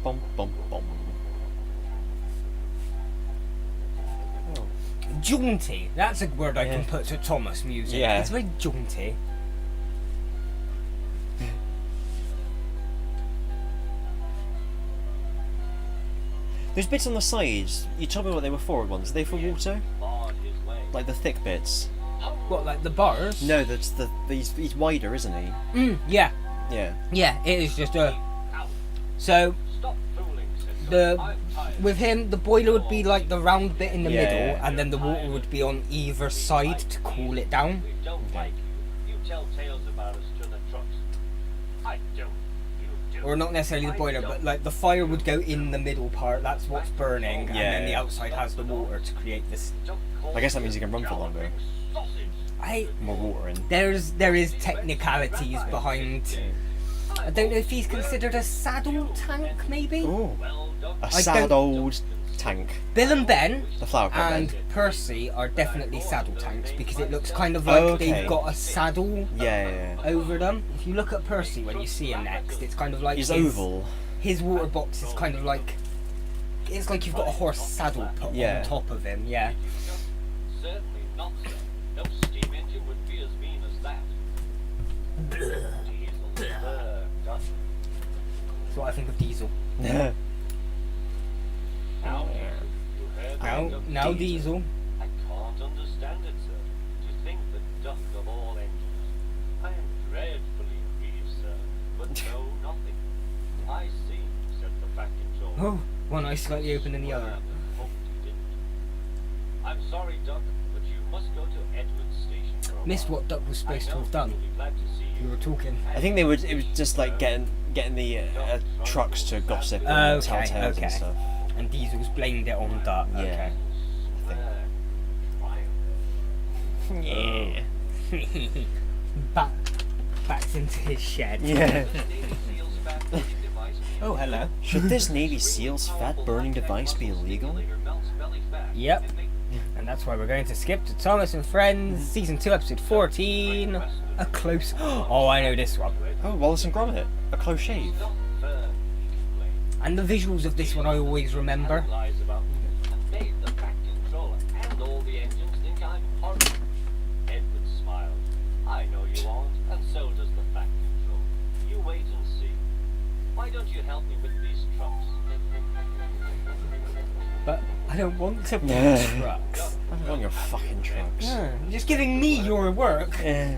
S2: Bum bum bum. Oh.
S1: Jaunty. That's a word I can
S2: Yeah.
S1: put to Thomas music.
S2: Yeah.
S1: It's very jaunty.
S2: Those bits on the sides, you told me what they were for once. Are they for water? Like the thick bits?
S1: What, like the bars?
S2: No, that's he's wider, isn't he?
S1: Yeah.
S2: Yeah.
S1: Yeah, it is just a. So with him, the boiler would be like the round bit in the
S2: Yeah,
S1: middle,
S2: yeah.
S1: and then the water would be on either side to cool it down.
S2: Okay.
S1: Or not necessarily the boiler, but like the fire would go in the middle part. That's what's burning, and then the
S2: Yeah.
S1: outside has the water to create this.
S2: I guess that means you can run for longer. More water in.
S1: There is technicalities behind. I don't know if he's considered a saddle tank, maybe.
S2: Ooh. A
S1: I
S2: sad
S1: don't-
S2: old tank.
S1: Bill and Ben
S2: The flower pot
S1: and
S2: then.
S1: Percy are definitely saddle tanks because it looks kind of like
S2: Okay.
S1: they've got a saddle
S2: Yeah.
S1: over them. If you look at Percy when you see him next, it's kind of like
S2: He's
S1: his,
S2: oval.
S1: His water box is kind of like it's like you've got a horse saddle put
S2: Yeah.
S1: on top of him. Yeah.
S3: Certainly not, sir. No steam engine would be as mean as that. Diesel, doesn't.
S1: That's what I think of Diesel.
S3: Now, you heard the
S1: Now Diesel.
S3: I can't understand it, sir. To think the duck of all engines. I am dreadfully grieved, sir. But no, nothing. I see, said the back control.
S1: Oh, one eye slightly open than the other.
S3: I'm sorry, Duck, but you must go to Edward Station for a
S1: Missed
S3: while.
S1: what Duck was supposed to have done.
S3: You'll be glad to see
S1: We
S3: you.
S1: were talking.
S2: I think it was just like getting the trucks to gossip and tell
S1: Okay,
S2: tales
S1: okay.
S2: and stuff.
S1: And Diesel's blamed it on Duck.
S2: Yeah. Yeah.
S1: Okay. Backs into his shed.
S2: Yeah.
S1: Oh, hello.
S2: Should this Navy SEAL's fat burning device be illegal?
S1: Yep. And that's why we're going to skip to Thomas and Friends, Season 2, Episode 14. A close... Oh, I know this one.
S2: Oh, Wallace and Gromit. A close shave.
S1: And the visuals of this one I always remember.
S3: Lies about me and made the back controller and all the engines think I'm horrible. Edward smiled. I know you aren't, and so does the back control. You wait and see. Why don't you help me with these trucks?
S1: But I don't want to buy
S2: Yeah.
S1: trucks.
S2: I don't want your fucking trucks.
S1: Yeah, you're just giving me your work.
S2: Yeah.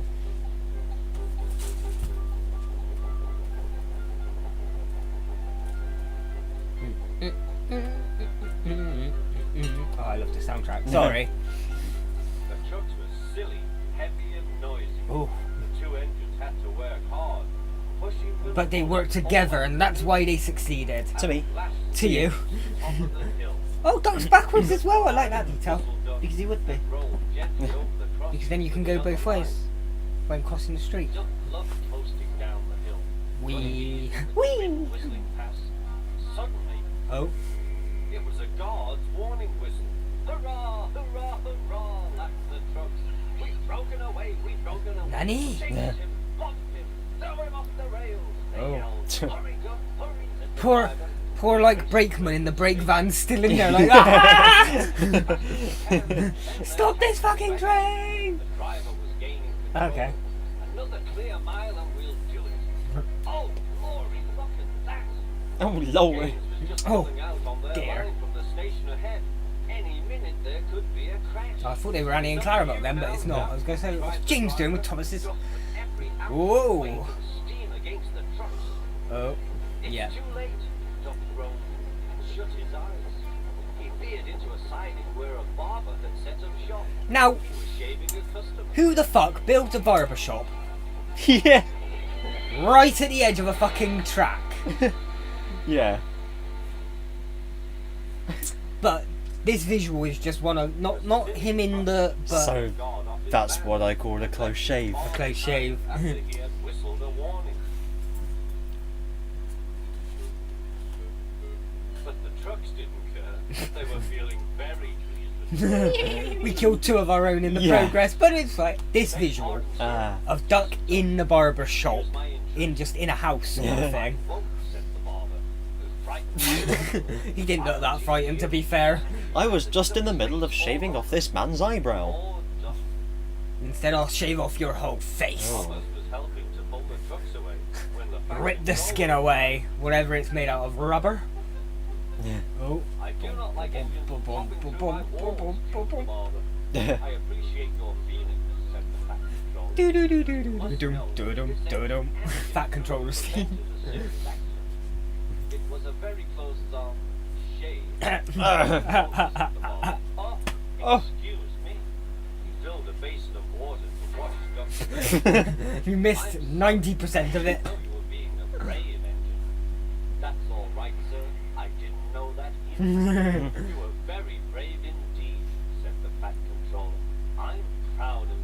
S1: Oh, I love the soundtrack. Sorry.
S3: The trucks were silly, heavy and noisy.
S1: Oh.
S3: The two engines had to work hard, pushing them
S1: But they work together, and that's why they succeeded.
S2: To me.
S1: To you.
S3: top of the hill.
S1: Oh, Duck's backwards as well. I like that detail.
S3: Duck
S1: Because he would be.
S3: rolled gently over the crossing
S1: Because then you can go both ways. when crossing the street.
S3: Duck loved coasting down the hill.
S1: Wee.
S3: Wee!
S1: Wee!
S3: Whistling past. Suddenly,
S1: Oh.
S3: it was a guard's warning whistle. Hurrah! Hurrah! Hurrah! Laughed the trucks. We've broken away! We've broken away!
S1: Nani?
S3: Chased
S2: Yeah.
S3: him! Lost him! Throw him off the rails! They
S1: Oh.
S3: yelled. Hurry, Duck! Hurry! said the
S1: Poor,
S3: driver.
S1: poor like brakeman in the brake van still in there like ah! Stop this fucking train!
S3: The driver was gaining control.
S1: Okay.
S3: Another clear mile and we'll do it. Oh, glory, look at that!
S2: Oh lord.
S3: James was just
S1: Oh,
S3: pulling out on their
S1: dear.
S3: line from the station ahead. Any minute there could be a crash.
S1: I thought they were Annie and Clara about them, but it's not. I was going to say, what's James doing with Thomas's? Whoa.
S3: Whoa! Steam against the trucks.
S1: Oh,
S3: It's
S1: yeah.
S3: too late. Doc groaned and shut his eyes. He peered into a siding where a barber had set up shop.
S1: Now,
S3: He was shaving a customer.
S1: who the fuck built a barber shop
S2: Yeah.
S1: right at the edge of a fucking track?
S2: Yeah.
S1: But this visual is just one of not him in the but
S2: So that's what I call a close shave.
S1: a close shave.
S3: After he had whistled a warning. But the trucks didn't care. They were feeling very pleased with
S1: We killed two of our own in the
S2: Yeah.
S1: progress, but it's like this visual
S2: Ah.
S1: of Duck in the barber shop,
S3: Here's my insurance.
S1: in a house sort of
S2: Yeah.
S1: thing.
S3: Won't, said the barber, who frightened
S1: He didn't look that frightened, to be fair.
S2: I was just in the middle of shaving off this man's eyebrow.
S3: all Duck.
S1: Instead, I'll shave off your whole face.
S2: Oh.
S3: Thomas was helping to pull the trucks away when the
S1: Rip the skin away, whatever it's made out of, rubber.
S2: Yeah.
S1: Oh.
S3: I do not like engines
S1: Boom, boom,
S3: popping
S1: boom,
S3: through
S1: boom,
S3: my
S1: boom,
S3: walls,
S1: boom, boom, boom.
S3: barber. I appreciate your feelings, said the fat controller.
S1: Do do do do do do do do do do. Fat controllers.
S3: It was a very close shave.
S2: Oh.
S3: Excuse me. He filled a basin of water to wash Duck.
S1: You missed 90% of it.
S3: I know you were being a brave engine. That's all right, sir. I didn't know that either. You were very brave indeed, said the fat controller. I'm proud of you.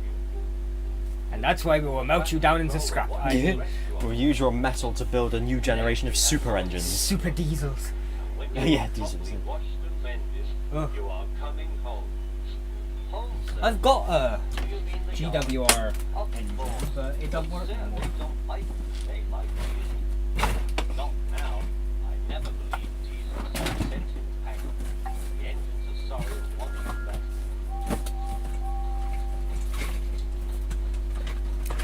S1: And that's why we will melt you down into scrap. I mean,
S2: We'll use your metal to build a new generation of super engines.
S1: super diesels.
S3: When
S2: Yeah,
S3: you are
S2: diesels,
S3: properly
S2: yeah.
S3: washed and mended,
S1: Oh.
S3: you are coming home. Home, sir.
S1: I've got a
S3: Do you mean the yard?
S1: GWR
S3: Of
S1: engine,
S3: course.
S1: but it doesn't work
S3: Sir,
S1: anymore.
S3: they don't like it. They like diesel. Not now. I never believed diesels had sent impact. The engines are sorry and want you back.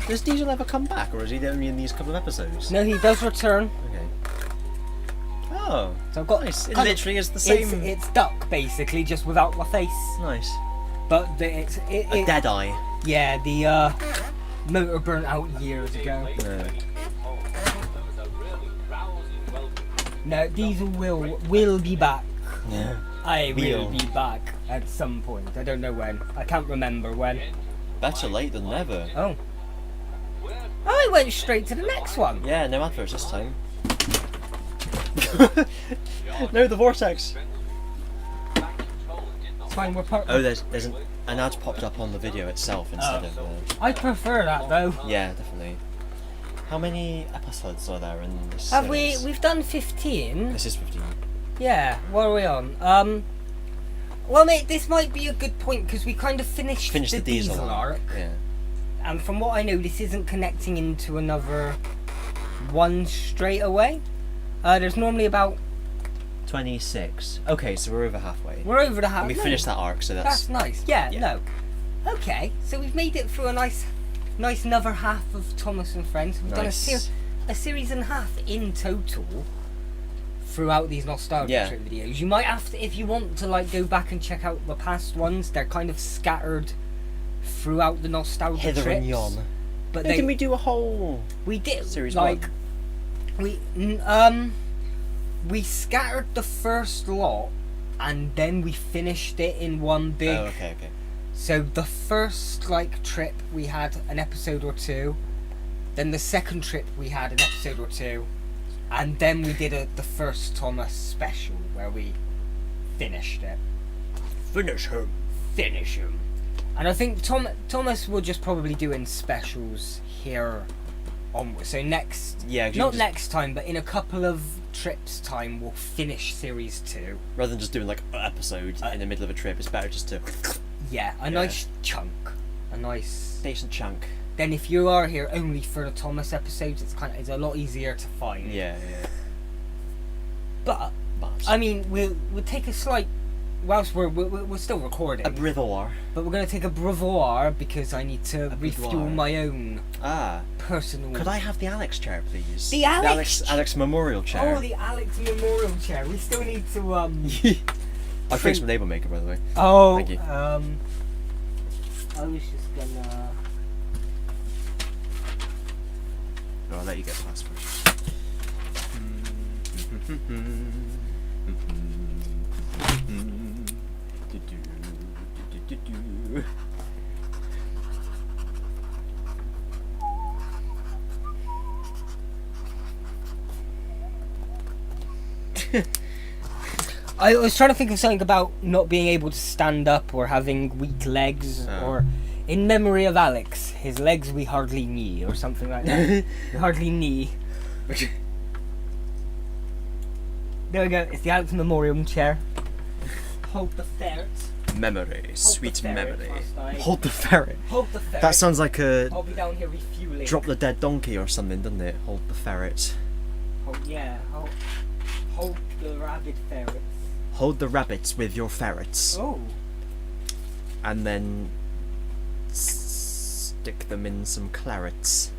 S2: Does Diesel ever come back, or is he only in these couple of episodes?
S1: No, he does return.
S2: Okay. Oh,
S1: So I've got
S2: nice. It
S1: kind of-
S2: literally is the same.
S1: It's Duck basically, just without the face.
S2: Nice.
S1: But
S2: A dead eye.
S1: yeah, the motor burnt out years ago.
S3: Late
S2: Yeah.
S3: when he came home, there was a really rousing welcome.
S1: No, Diesel will be back.
S2: Yeah.
S1: I will
S2: Will.
S1: be back at some point. I don't know when. I can't remember when.
S2: Better late than never.
S1: Oh.
S3: Where
S1: Oh, I went straight to the next one.
S2: Yeah, no adverts this time. No, the vortex.
S3: back controller did not
S1: It's fine, we're part.
S2: Oh, there's an ad popped up on the video itself instead of.
S1: I prefer that though.
S2: Yeah, definitely. How many episodes are there in this?
S1: Have we?
S2: series?
S1: We've done 15.
S2: This is 15.
S1: Yeah. What are we on? Well, mate, this might be a good point because we kind of finished
S2: Finish the diesel
S1: arc,
S2: Yeah.
S1: and from what I know, this isn't connecting into another one straight away. There's normally about
S2: 26. Okay, so we're over halfway.
S1: we're over the half.
S2: And we
S1: no,
S2: finished that arc, so
S1: That's
S2: that's.
S1: nice. Yeah,
S2: yeah.
S1: no. Okay, so we've made it through a nice another half of Thomas and Friends. We've
S2: Nice.
S1: done a series and a half in total throughout these nostalgia
S2: Yeah.
S1: trip videos. You might have to, if you want to, like go back and check out the past ones. They're kind of scattered throughout the nostalgia
S2: Hither
S1: trips.
S2: and yon.
S1: But
S2: Hey, can we do a whole
S1: we did
S2: series
S1: like
S2: one?
S1: we scattered the first lot and then we finished it in one big.
S2: Oh, okay.
S1: So the first like trip we had an episode or two, then the second trip we had an episode or two, and then we did the first Thomas special where we finished it.
S2: Finish him.
S1: Finish him. And I think Thomas will just probably do in specials here onwards. So next, not next time, but in a couple of trips time, we'll finish series 2.
S2: Rather than just doing like an episode in the middle of a trip, it's better just to
S1: nice chunk, a nice
S2: decent chunk.
S1: Then if you are here only for the Thomas episodes, it's a lot easier to find.
S2: Yeah.
S1: But I mean, we'll take a slight. Whilst we're still recording.
S2: A brevoire.
S1: But we're going to take a brevoire because I need to refuel my own personal...
S2: Could I have the Alex chair, please?
S1: The Alex?
S2: Alex Memorial chair.
S1: Oh, the Alex Memorial chair. We still need to...
S2: I fixed my label maker, by the way.
S1: Oh,
S2: thank you.
S1: I was just gonna...
S2: Oh, I'll let you get past first.
S1: I was trying to think of something about not being able to stand up or having weak legs, or in memory of Alex, his legs we hardly knee, or something like that. We hardly knee. There we go, it's the Alex Memorial chair. Hold the ferret.
S2: Memory, sweet memory.
S1: Hold
S2: the ferret.
S1: Hold the ferret.
S2: That sounds like a
S1: I'll be down here refueling.
S2: Drop the Dead Donkey or something, doesn't it? Hold the ferret.
S1: Hold the rabid ferrets.
S2: Hold the rabbits with your ferrets.
S1: Oh.
S2: And then stick them in some clarets.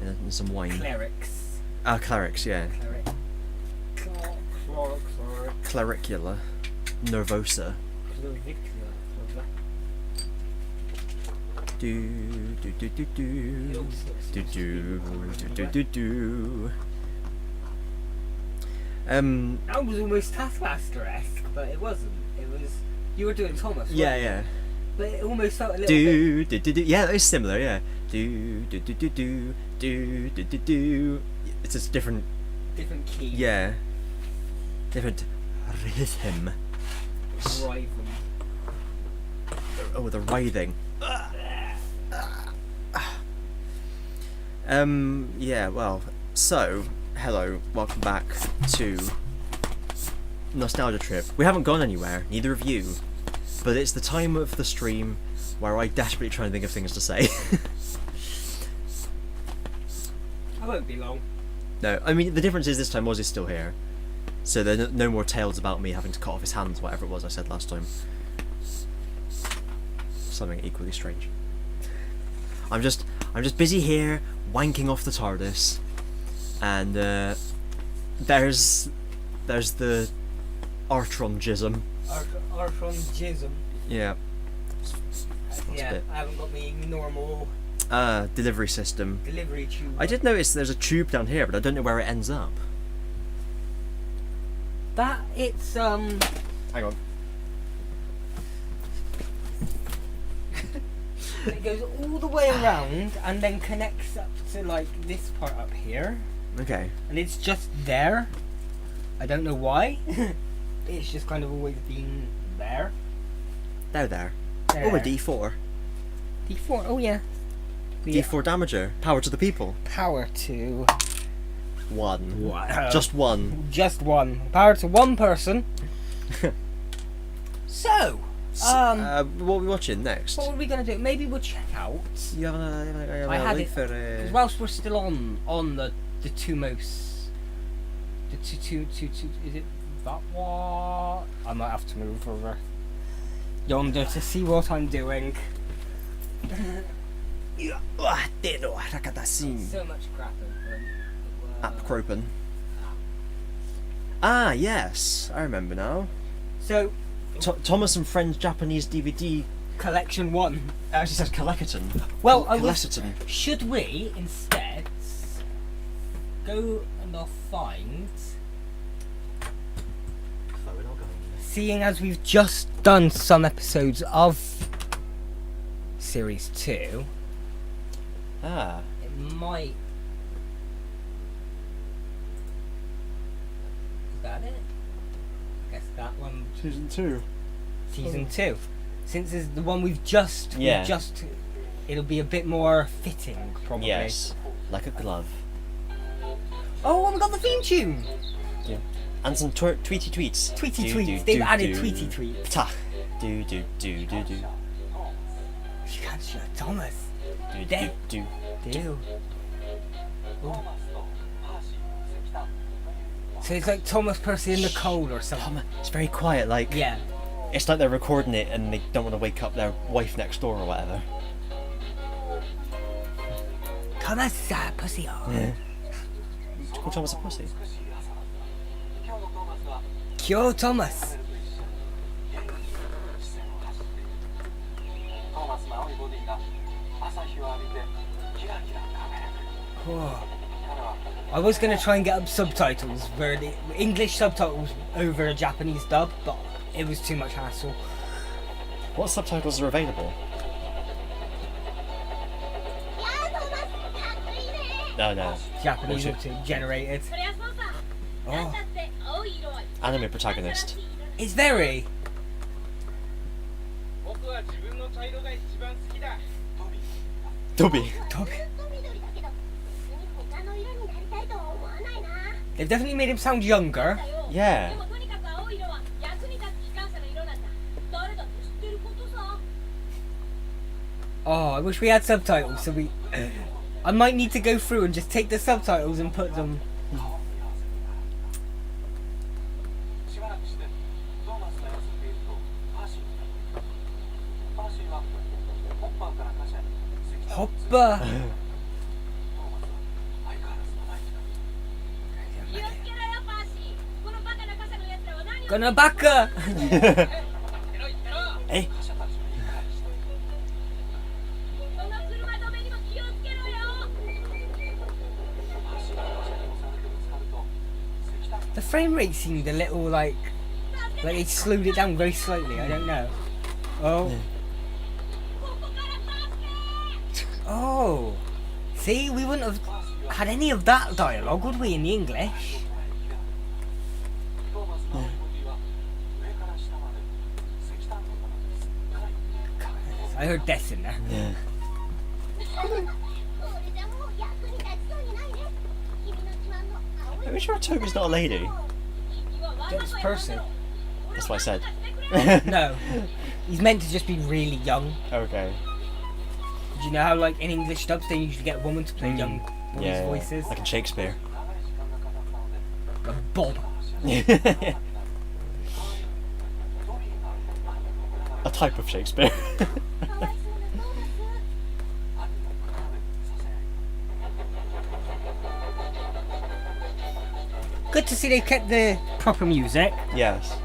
S2: And some wine.
S1: Clerics.
S2: Clerics, yeah. Clericula. Nervosa.
S1: That was almost Taskmaster-esque, but it wasn't. It was... You were doing Thomas,
S2: Yeah.
S1: But it almost felt a little bit...
S2: Yeah, it was similar, yeah. It's just different...
S1: Different key.
S2: Yeah. Different rhythm.
S1: Writhing.
S2: Oh, the writhing. Yeah, well, so, hello, welcome back to Nostalgia Trip. We haven't gone anywhere, neither of you, but it's the time of the stream where I desperately try and think of things to say.
S1: I won't be long.
S2: No, I mean, the difference is this time Ozzy's still here, so there are no more tales about me having to cut off his hands, whatever it was I said last time. Something equally strange. I'm just busy here wanking off the TARDIS, and there's the Artron-jism.
S1: Artron-jism.
S2: Yeah.
S1: Yeah, I haven't got my normal
S2: delivery system.
S1: Delivery tube.
S2: I did notice there's a tube down here, but I don't know where it ends up.
S1: That it's
S2: Hang on.
S1: It goes all the way around and then connects up to like this part up here.
S2: Okay.
S1: And it's just there. I don't know why. It's just kind of always been there.
S2: There. Oh, a D4.
S1: D4, oh yeah.
S2: D4 damager. Power to the people.
S1: Power to...
S2: One.
S1: What?
S2: Just one.
S1: Just one. Power to one person. So...
S2: what are we watching next?
S1: What are we going to do? Maybe we'll check out...
S2: You have a
S1: I had it...
S2: for
S1: Because whilst we're still on the two most... The two... Is it that one? I might have to move over yonder to see what I'm doing. So much crap open.
S2: Cropen. Ah, yes. I remember now.
S1: So...
S2: Thomas and Friends Japanese DVD...
S1: Collection 1.
S2: It actually says Collecton.
S1: Well, should we, instead, go and find... Seeing as we've just done some episodes of Series 2...
S2: Ah.
S1: It might... Is that it? I guess that one...
S2: Season 2.
S1: Season 2. Since it's the one we've just, it'll be a bit more fitting, probably.
S2: Yes, like a glove.
S1: Oh, and we got the theme tune.
S2: Yeah. And some tweety tweets.
S1: Tweety tweets. They've added tweety tweets.
S2: Ptah. Do do do do do.
S1: Thomas.
S2: Do
S1: They-
S2: do do.
S1: Do. So it's like Thomas Percy in the cold or something.
S2: Tom, it's very quiet. Like
S1: Yeah.
S2: it's like they're recording it and they don't want to wake up their wife next door or whatever.
S1: Thomas Pussy.
S2: Yeah. Call Thomas a pussy.
S1: Kyo Thomas. Oh. I was going to try and get up subtitles, where the English subtitles over a Japanese dub, but it was too much hassle.
S2: What subtitles are available? No.
S1: Japanese
S2: Bullshit.
S1: generated. Oh.
S2: Anime protagonist.
S1: It's very.
S2: Dobby.
S1: They've definitely made him sound younger.
S2: Yeah.
S1: Oh, I wish we had subtitles so we... I might need to go through and just take the subtitles and put them... Hoppa! Gonna baka!
S2: Hey.
S1: The frame rate seemed a little like they slowed it down very slightly, I don't know. Oh. Oh. See, we wouldn't have had any of that dialogue, would we, in the English? I heard death in there.
S2: Yeah. Are we sure Toby's not a lady?
S1: That's Percy.
S2: That's what I said.
S1: No. He's meant to just be really young.
S2: Okay.
S1: Do you know how, like, in English dubs, they usually get a woman to play young boys' voices?
S2: Like in Shakespeare.
S1: Like Bob.
S2: A type of Shakespeare.
S1: Good to see they kept the proper music.
S2: Yes.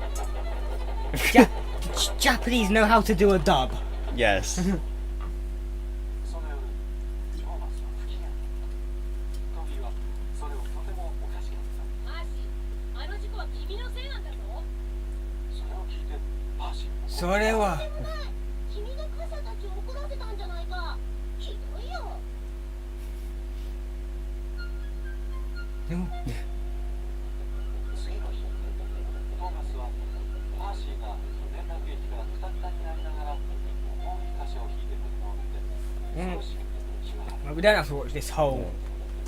S1: Japanese know how to do a dub.
S2: Yes.
S1: Sorewa. Well, we don't have to watch this whole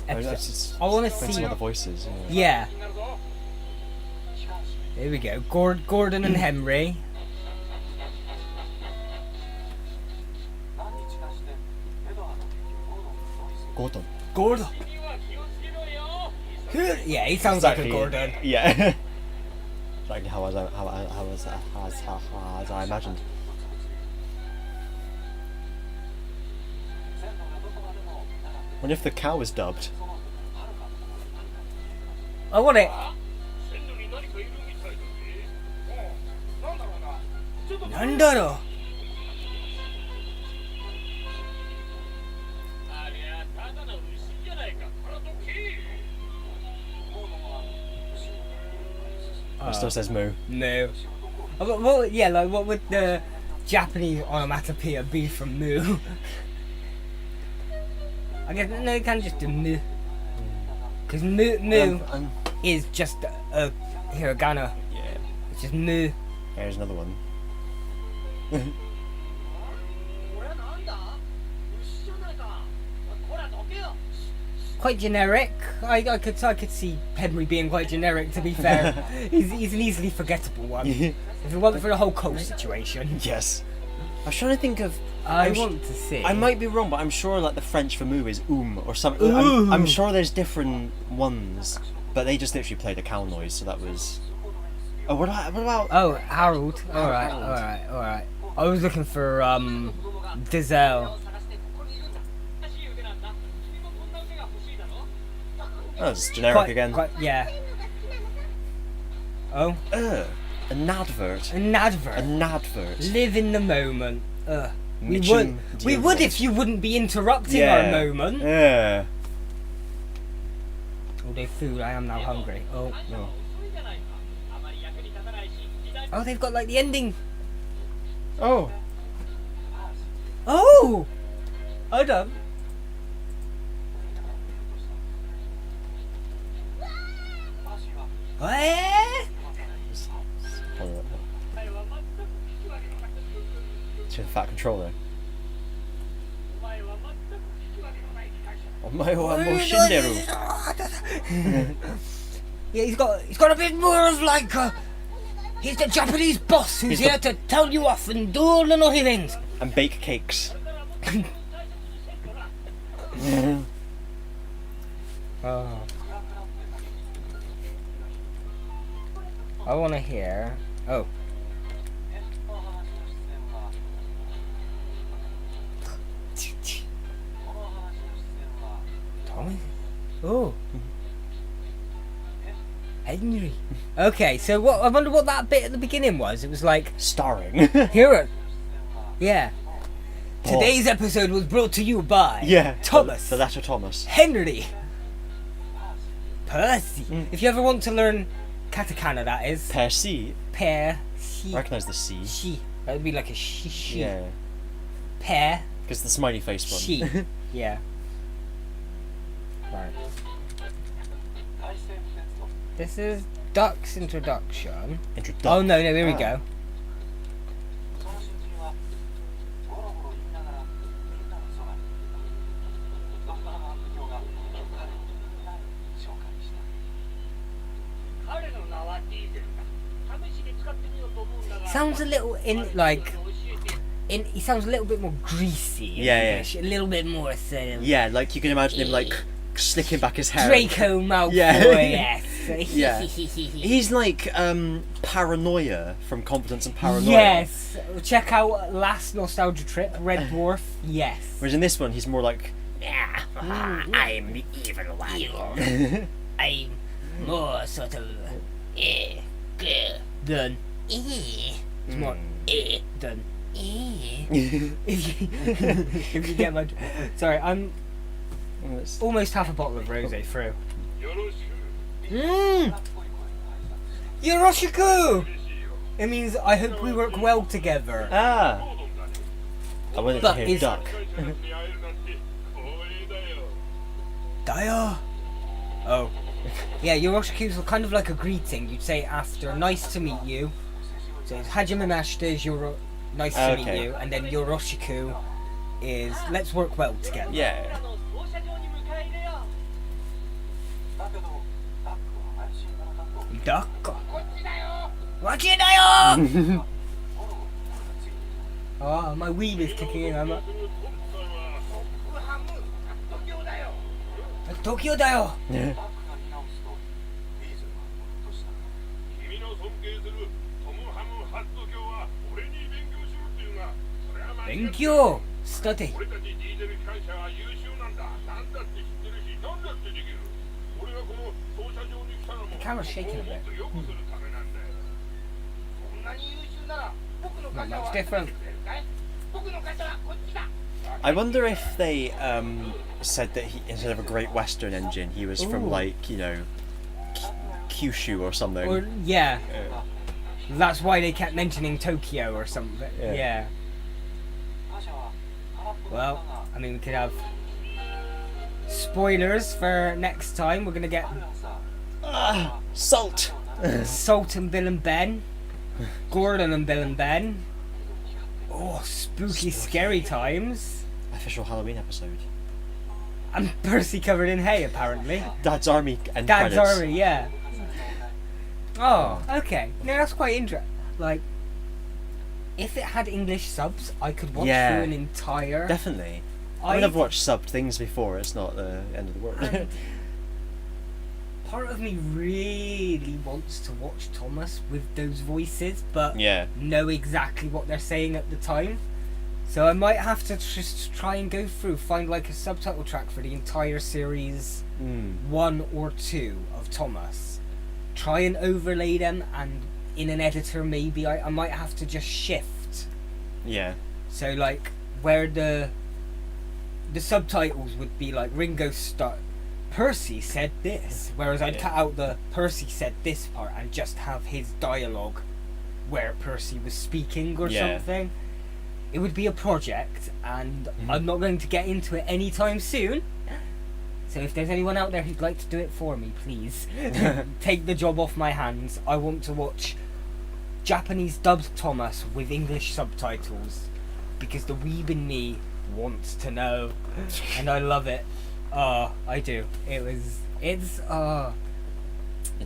S1: episode. I want to see
S2: some of the voices.
S1: Yeah. There we go. Gordon and Henry. Gordon. Yeah, he sounds like a Gordon.
S2: Yeah. Exactly how I imagined. Wonder if the cow is dubbed.
S1: I want it. Nandaro.
S2: It still says moo.
S1: No. Well, yeah, like what would the Japanese onomatopoeia be from moo? I guess no, you can't just do moo. Because moo is just a hiragana.
S2: Yeah.
S1: It's just moo.
S2: Here's another one.
S1: quite generic. I could see Henry being quite generic. To be fair, he's an easily forgettable one. If it wasn't for the whole coal situation.
S2: Yes. I was trying to think of.
S1: I want to see.
S2: I might be wrong, but I'm sure like the French for moo is or something. I'm sure there's different ones, but they just literally played a cow noise, so that was. Oh, what about?
S1: Oh, Harold. All right. I was looking for Dizel.
S2: Oh, it's generic again.
S1: Yeah. Oh.
S2: An advert.
S1: An advert.
S2: An advert.
S1: Live in the moment. We
S2: Mitchum
S1: would if you wouldn't be interrupting our moment.
S2: Yeah.
S1: All day food. I am now hungry. Oh no. Oh, they've got like the ending.
S2: Oh.
S1: Oh. Hold on.
S2: To the fat controller.
S1: Yeah, he's got a bit more of like he's the Japanese boss who's here to tell you off and do all the naughty things.
S2: And bake cakes.
S1: Oh. I want to hear. Oh. Tommy? Oh. Henry. Okay, so what? I wonder what that bit at the beginning was. It was like
S2: starring.
S1: Here. Yeah. Today's episode was brought to you by Thomas.
S2: The letter Thomas.
S1: Henry. Percy. If you ever want to learn katakana, that is.
S2: Percy.
S1: Percy.
S2: I recognise the C.
S1: She. That would be like a she.
S2: Yeah.
S1: Pear.
S2: Because the smiley face one.
S1: She. Yeah. Right. This is Duck's introduction. Oh no, there we go. Sounds a little he sounds a little bit more greasy.
S2: Yeah.
S1: A little bit more sort of.
S2: Yeah, like you can imagine him like slicking back his hair.
S1: Draco Malfoy.
S2: Yeah.
S1: Yes.
S2: Yeah. He's like Paranoia from Confidence and Paranoia.
S1: Yes. Check out last Nostalgia Trip, Red Dwarf. Yes.
S2: Whereas in this one, he's more like.
S1: I'm the evil one. I'm more sort of than it's more than if you get my sorry, I'm almost half a bottle of rosé through. Yoroshiku! It means I hope we work well together.
S2: Ah! I wanted to hear duck.
S1: Dayo! Oh. Yeah, Yoroshiku is kind of like a greeting. You'd say after nice to meet you. So it's Hajime Mashita is nice to meet you, and then Yoroshiku is let's work well together.
S2: Yeah.
S1: Duck. Wachidayo! Oh, my weeb is kicking in. I'm Tokyo dayo! Benkyo! Study. The camera's shaking a bit. Not much different.
S2: I wonder if they said that he, instead of a Great Western engine, he was from like, you know, Kyushu or something.
S1: Or, yeah. That's why they kept mentioning Tokyo or something. Yeah. Well, I mean, we could have spoilers for next time. We're gonna get
S2: Salt!
S1: Salt and Bill and Ben, Gordon and Bill and Ben. Oh, spooky, scary times.
S2: Official Halloween episode.
S1: And Percy covered in hay, apparently.
S2: Dad's Army and
S1: Dad's
S2: credits.
S1: Army, yeah. Oh, okay. No, that's quite interesting. Like, if it had English subs, I could watch
S2: Yeah.
S1: through an entire...
S2: Definitely. I mean, I've watched subbed things before. It's not the end of the world.
S1: And part of me really wants to watch Thomas with those voices, but
S2: Yeah.
S1: know exactly what they're saying at the time. So I might have to just try and go through, find like a subtitle track for the entire series 1 or 2 of Thomas. Try and overlay them, and in an editor maybe I might have to just shift.
S2: Yeah.
S1: So like where the subtitles would be like Ringo Percy said this, whereas I'd cut out the Percy said this part and just have his dialogue where Percy was speaking or something. It would be a project, and I'm not going to get into it anytime soon. So if there's anyone out there who'd like to do it for me, please take the job off my hands. I want to watch Japanese dubbed Thomas with English subtitles, because the weeb in me wants to know, and I love it. I do.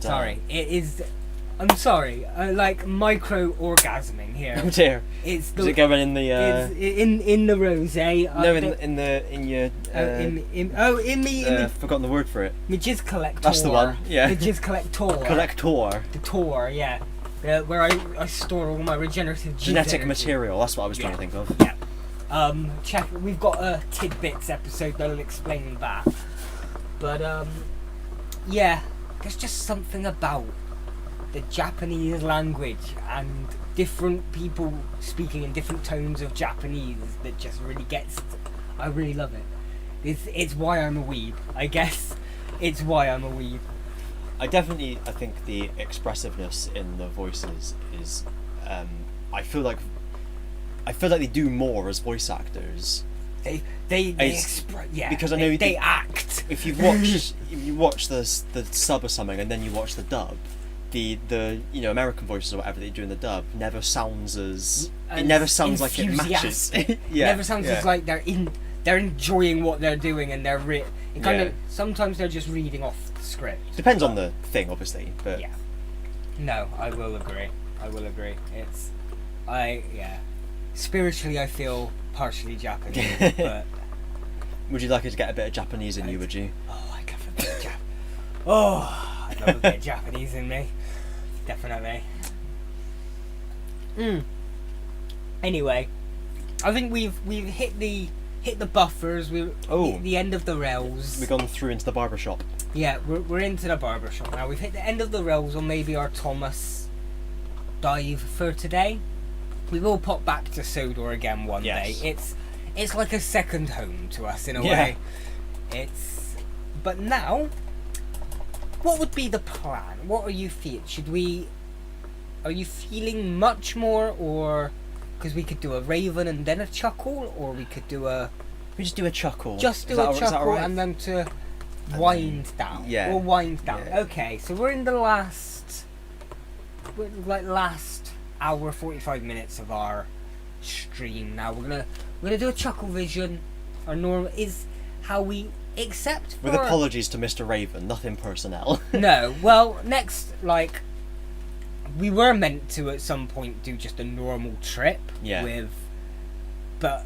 S1: Sorry. It is. I'm sorry. Like micro orgasming here.
S2: Oh dear.
S1: It's
S2: Is it going in the?
S1: It's in the rose, eh?
S2: No, in your.
S1: In me.
S2: Forgotten the word for it.
S1: Me jizz collector.
S2: That's the one. Yeah.
S1: Me jizz collector.
S2: Collector.
S1: The tour, yeah. Where I store all my regenerative jizz
S2: Genetic
S1: energy.
S2: material. That's what I was trying to think of.
S1: Yeah. Check. We've got a tidbits episode that'll explain that. But yeah, there's just something about the Japanese language and different people speaking in different tones of Japanese that just really gets. I really love it. It's why I'm a weeb, I guess. It's why I'm a weeb.
S2: I think the expressiveness in the voices is. I feel like they do more as voice actors.
S1: They express, yeah.
S2: Because I know
S1: they act.
S2: If you watch the sub or something and then you watch the dub, the American voices or whatever they do in the dub never sounds as it never sounds like it matches. Yeah,
S1: never sounds as like they're enjoying what they're doing, and they're kind of sometimes they're just reading off the script.
S2: Depends on the thing, obviously, but
S1: yeah. No, I will agree. Spiritually, I feel partially Japanese, but
S2: would you like us to get a bit of Japanese in you? Would you?
S1: Oh, I love a bit of I love a bit of Japanese in me. Definitely. Anyway, I think we've hit the buffers. The end of the rails.
S2: We've gone through into the barbershop.
S1: Yeah, we're into the barbershop now. We've hit the end of the rails on maybe our Thomas dive for today. We will pop back to Sodor again one day. It's like a second home to us in a way. But now, what would be the plan? What are you feeling? Are you feeling much more, or because we could do a Raven and then a Chuckle, or we could do a.
S2: We just do a Chuckle.
S1: Just do a Chuckle right? And then to wind down.
S2: Yeah.
S1: Or wind down.
S2: Yeah.
S1: Okay, so we're in the last hour 45 minutes of our stream now. We're gonna do a Chuckle Vision. Our norm is how we accept
S2: with apologies to Mr. Raven, nothing personnel.
S1: No, well, next, like, we were meant to at some point do just a normal trip but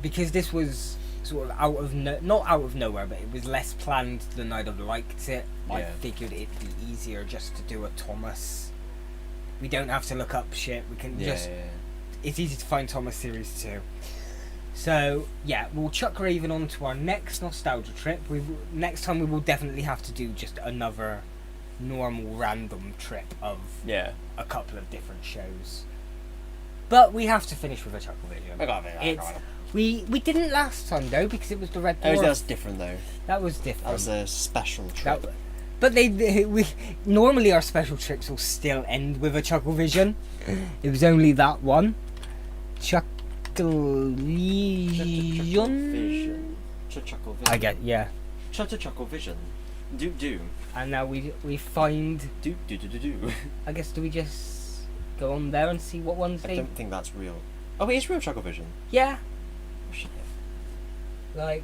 S1: because this was sort of not out of nowhere, but it was less planned than I'd have liked it. I figured it'd be easier just to do a Thomas. We don't have to look up shit. We can it's easy to find Thomas Series 2. So, yeah, we'll chuck Raven on to our next nostalgia trip. Next time we will definitely have to do just another normal random trip of a couple of different shows. But we have to finish with a Chuckle Vision. We didn't last time, though, because it was the Red Dwarf.
S2: Oh, that was different, though.
S1: That was different.
S2: That was a special trip.
S1: But we normally our special trips will still end with a Chuckle Vision. It was only that one. Chuckle Vision.
S2: Chuckle Vision.
S1: I get
S2: Chuckle Vision. Do.
S1: And now we find.
S2: Do.
S1: I guess do we just go on there and see what ones they?
S2: I don't think that's real. Oh, it is real Chuckle Vision.
S1: Yeah.
S2: Oh, shit.
S1: Like.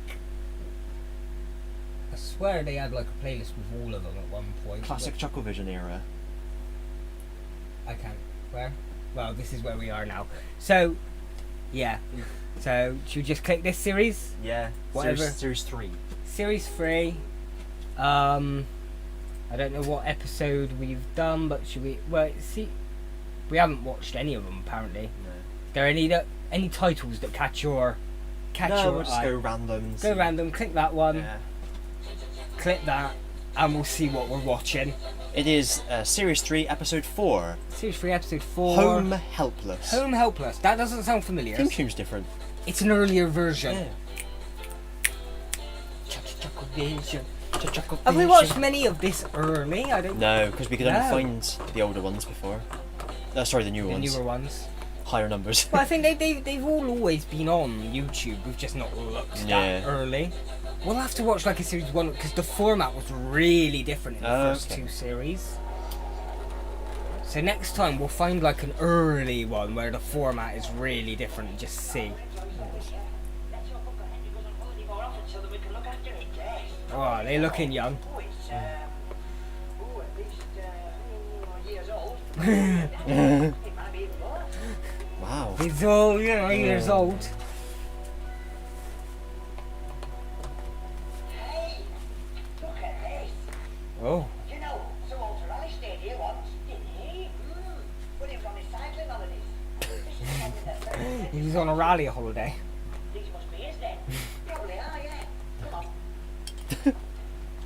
S1: I swear they had like a playlist with all of them at one point.
S2: Classic Chucklevision era.
S1: I can't. Where? Well, this is where we are now. So, yeah. So, should we just click this series?
S2: Yeah.
S1: Whatever.
S2: Series 3.
S1: Series 3. I don't know what episode we've done, but should we... Well, see... We haven't watched any of them, apparently.
S2: No.
S1: There any titles that catch your
S2: No, we'll
S1: eye?
S2: just go random.
S1: Go random, click that one,
S2: Yeah.
S1: click that, and we'll see what we're watching.
S2: It is Series 3, Episode 4.
S1: Series 3, Episode 4.
S2: Home Helpless.
S1: Home Helpless. That doesn't sound familiar.
S2: Theme tune's different.
S1: It's an earlier version.
S2: Yeah.
S1: Have we watched many of this early? I don't
S2: No, because we could only
S1: No.
S2: find the older ones before. Sorry, the newer
S1: the
S2: ones.
S1: newer ones.
S2: Higher numbers.
S1: But I think they've all always been on YouTube. We've just not looked
S2: Yeah.
S1: that early. We'll have to watch like a series 1 because the format was really different in the first
S2: Okay.
S1: 2 series. So next time we'll find like an early one where the format is really different and just see. Oh, they're looking young.
S2: Wow.
S1: He's all, years old. Oh.
S4: You know, Sir Walter Raleigh stayed here once, didn't he? But he was on his cycling holidays.
S1: He was on a rally holiday.
S4: These must be his then. Probably are, yeah. Come on.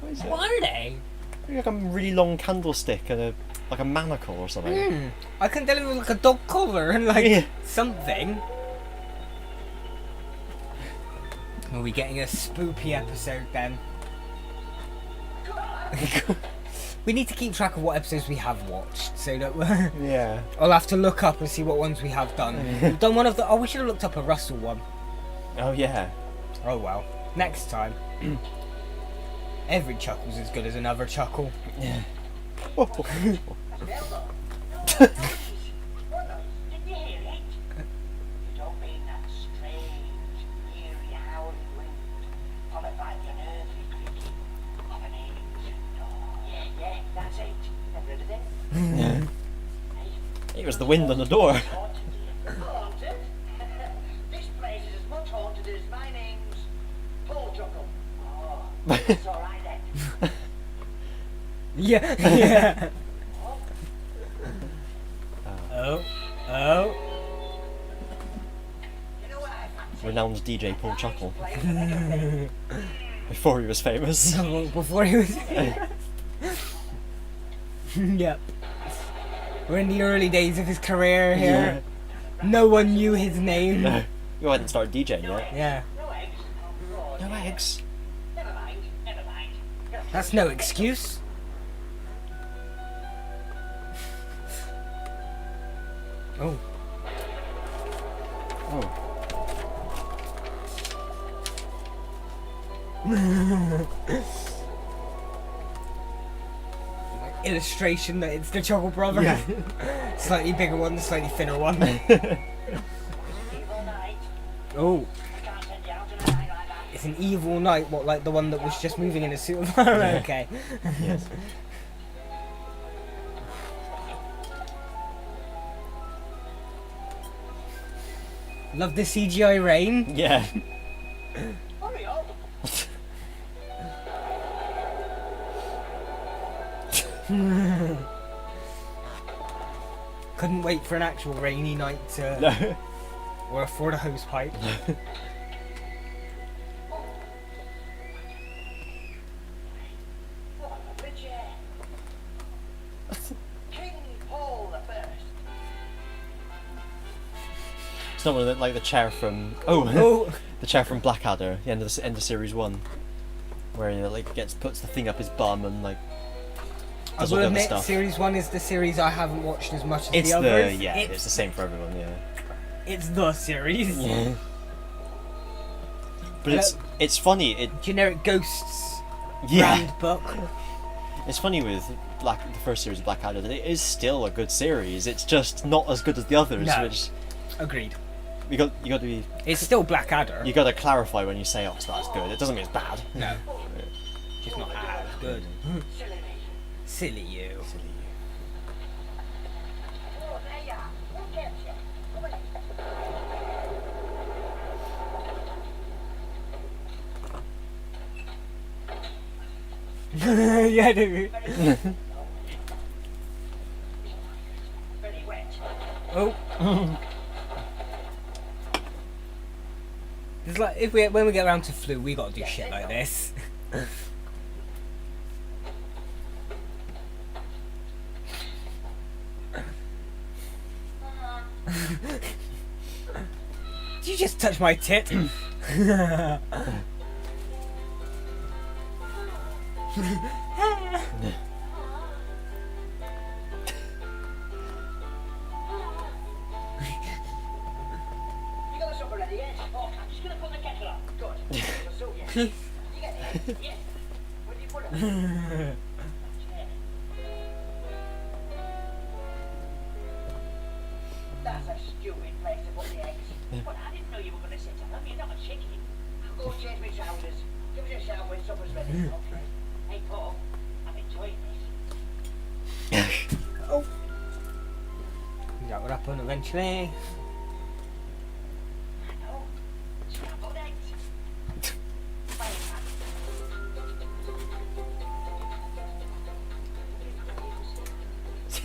S2: What is it?
S1: What are they?
S2: Like a really long candlestick and like a manacle or something.
S1: I can tell it was like a dog collar and like
S2: Yeah.
S1: something. Are we getting a spoopy episode then? We need to keep track of what episodes we have watched, so that
S2: Yeah.
S1: I'll have to look up and see what ones we have done. We've done one of the. Oh, we should have looked up a Russell one.
S2: Oh yeah.
S1: Oh well, next time. Every chuckle's as good as another chuckle.
S2: Yeah.
S4: Did you hear it? You don't mean that strange, eerie howling wind, followed by the unearthly creaking of an ancient door. Yeah, that's it. Never heard of it?
S2: It was the wind on the door.
S4: Haunted. Haunted? This place is as much haunted as my name's Paul Chuckle. Oh, that's all right then.
S1: Yeah, yeah. Oh.
S4: You know what I fancy?
S2: Renowned DJ Paul Chuckle. Before he was famous.
S1: Before he was. Yep. We're in the early days of his career here. No one knew his name.
S2: No. You hadn't started DJing yet.
S1: Yeah.
S4: No eggs. Oh,
S2: No eggs.
S4: never mind, never mind.
S1: That's no excuse. Oh.
S2: Oh.
S1: Illustration that it's the Chuckle Brother.
S2: Yeah.
S1: Slightly bigger one, the slightly thinner one.
S4: Evil night.
S1: Oh.
S4: Can't send you out tonight like that.
S1: It's an evil knight, what, like the one that was just moving in a suit of armor?
S2: Yeah.
S1: Okay.
S2: Yes.
S1: Love the CGI rain.
S2: Yeah.
S4: Hurry up.
S1: Couldn't wait for an actual rainy night to,
S2: No.
S1: or for the hose pipe.
S4: What a lovely chair. King Paul the First.
S2: It's not one of the, like the chair from
S1: Oh.
S2: the chair from Blackadder, the end of series 1, where he like puts the thing up his bum and like
S1: I
S2: does all
S1: will
S2: the other
S1: admit,
S2: stuff.
S1: series 1 is the series I haven't watched as much as
S2: It's
S1: the others.
S2: it's the same for everyone, yeah.
S1: It's the series.
S2: Yeah. But
S1: Hello?
S2: it's funny. It
S1: Generic Ghosts
S2: yeah.
S1: brand book.
S2: It's funny with the first series of Blackadder that it is still a good series. It's just not as good as the others,
S1: No.
S2: which
S1: Agreed.
S2: you got to be
S1: It's still Blackadder.
S2: you got to clarify when you say oh it's not as good. It doesn't mean it's bad.
S1: No. Just not as good.
S4: Silly me.
S1: Silly you.
S4: Oh, there you are. Who gets you? Come on in.
S1: Yeah, dude.
S4: Very wet.
S1: Oh. It's like when we get around to flu, we gotta do shit like this. Did you just touch my tit?
S4: You got the supper ready yet? Oh, I'm just gonna put the kettle on. Good. So, yeah. You get it? Yes. Where do you put it? That's a stupid place to put the eggs. But I didn't know you were going to sit on them. You're not a chicken. I'll go and change my trousers. Give us a shout when supper's ready. Okay. Hey, Paul, I'm enjoying this.
S1: Oh. That would happen eventually.
S4: I know. Scrambled eggs. Frying pan.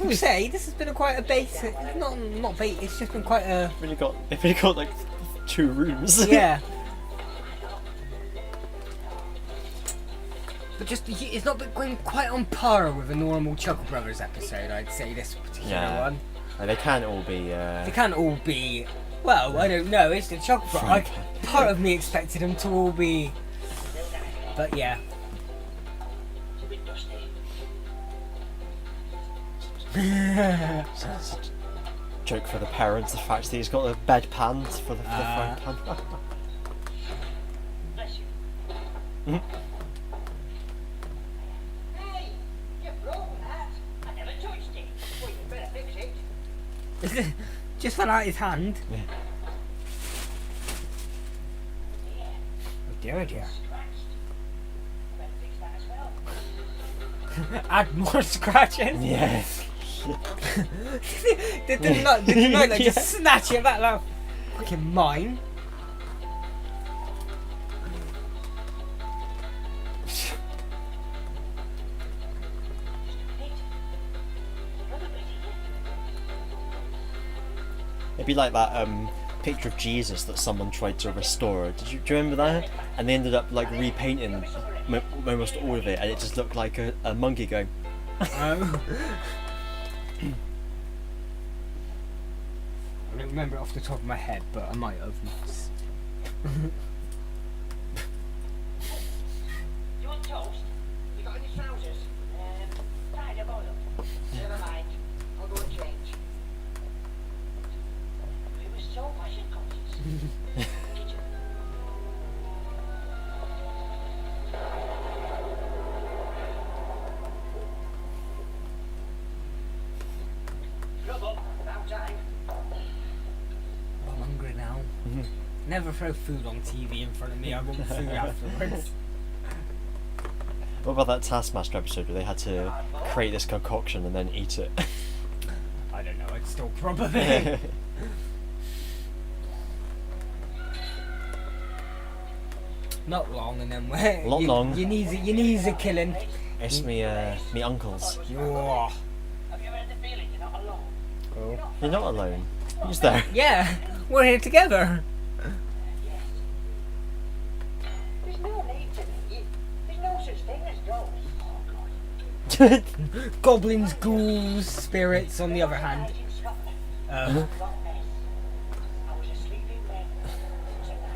S1: I would say this has been quite a basic, not bait. It's just been quite a
S2: They've really got like 2 rooms.
S1: yeah. But just it's not been quite on par with a normal Chuckle Brothers episode. I'd say this particular one.
S2: And they can't all be.
S1: They can't all be. Well, I don't know. It's the Chuckle Brothers. Part of me expected them to all be. But yeah.
S4: It's a bit dusty.
S2: Joke for the parents, the fact that he's got the bed pans for the frying pan.
S4: Bless you. Hey, you've broken that. I never touched it. Well, you better fix it.
S1: Just fell out his hand.
S2: Yeah.
S1: Oh dear, dear.
S4: Scratched. You better fix that as well.
S1: Add more scratches.
S2: Yeah.
S1: Did the nut like just snatch it back like fucking mine?
S2: It'd be like that picture of Jesus that someone tried to restore. Do you remember that? And they ended up like repainting almost all of it, and it just looked like a monkey going.
S1: I don't remember it off the top of my head, but I might have.
S4: You want toast? You got any trousers? Right, I bought them. Never mind. I'll go and change. We were so fashion conscious. Kitchen. Rub up, about time.
S1: I'm hungry now. Never throw food on TV in front of me. I want food afterwards.
S2: What about that Taskmaster episode where they had to create this concoction and then eat it?
S1: I don't know. I'd still probably. Not long, and then where?
S2: Not long.
S1: Your knees are killing.
S2: It's me uncles.
S1: Oh.
S4: Have you ever had the feeling you're not alone?
S1: Oh.
S2: You're not alone. Who's there?
S1: Yeah, we're here together.
S4: Yes. There's no need to be. There's no such thing as ghosts. Oh, God.
S1: Goblins, ghouls, spirits. On the other hand,
S4: I was asleep in bed.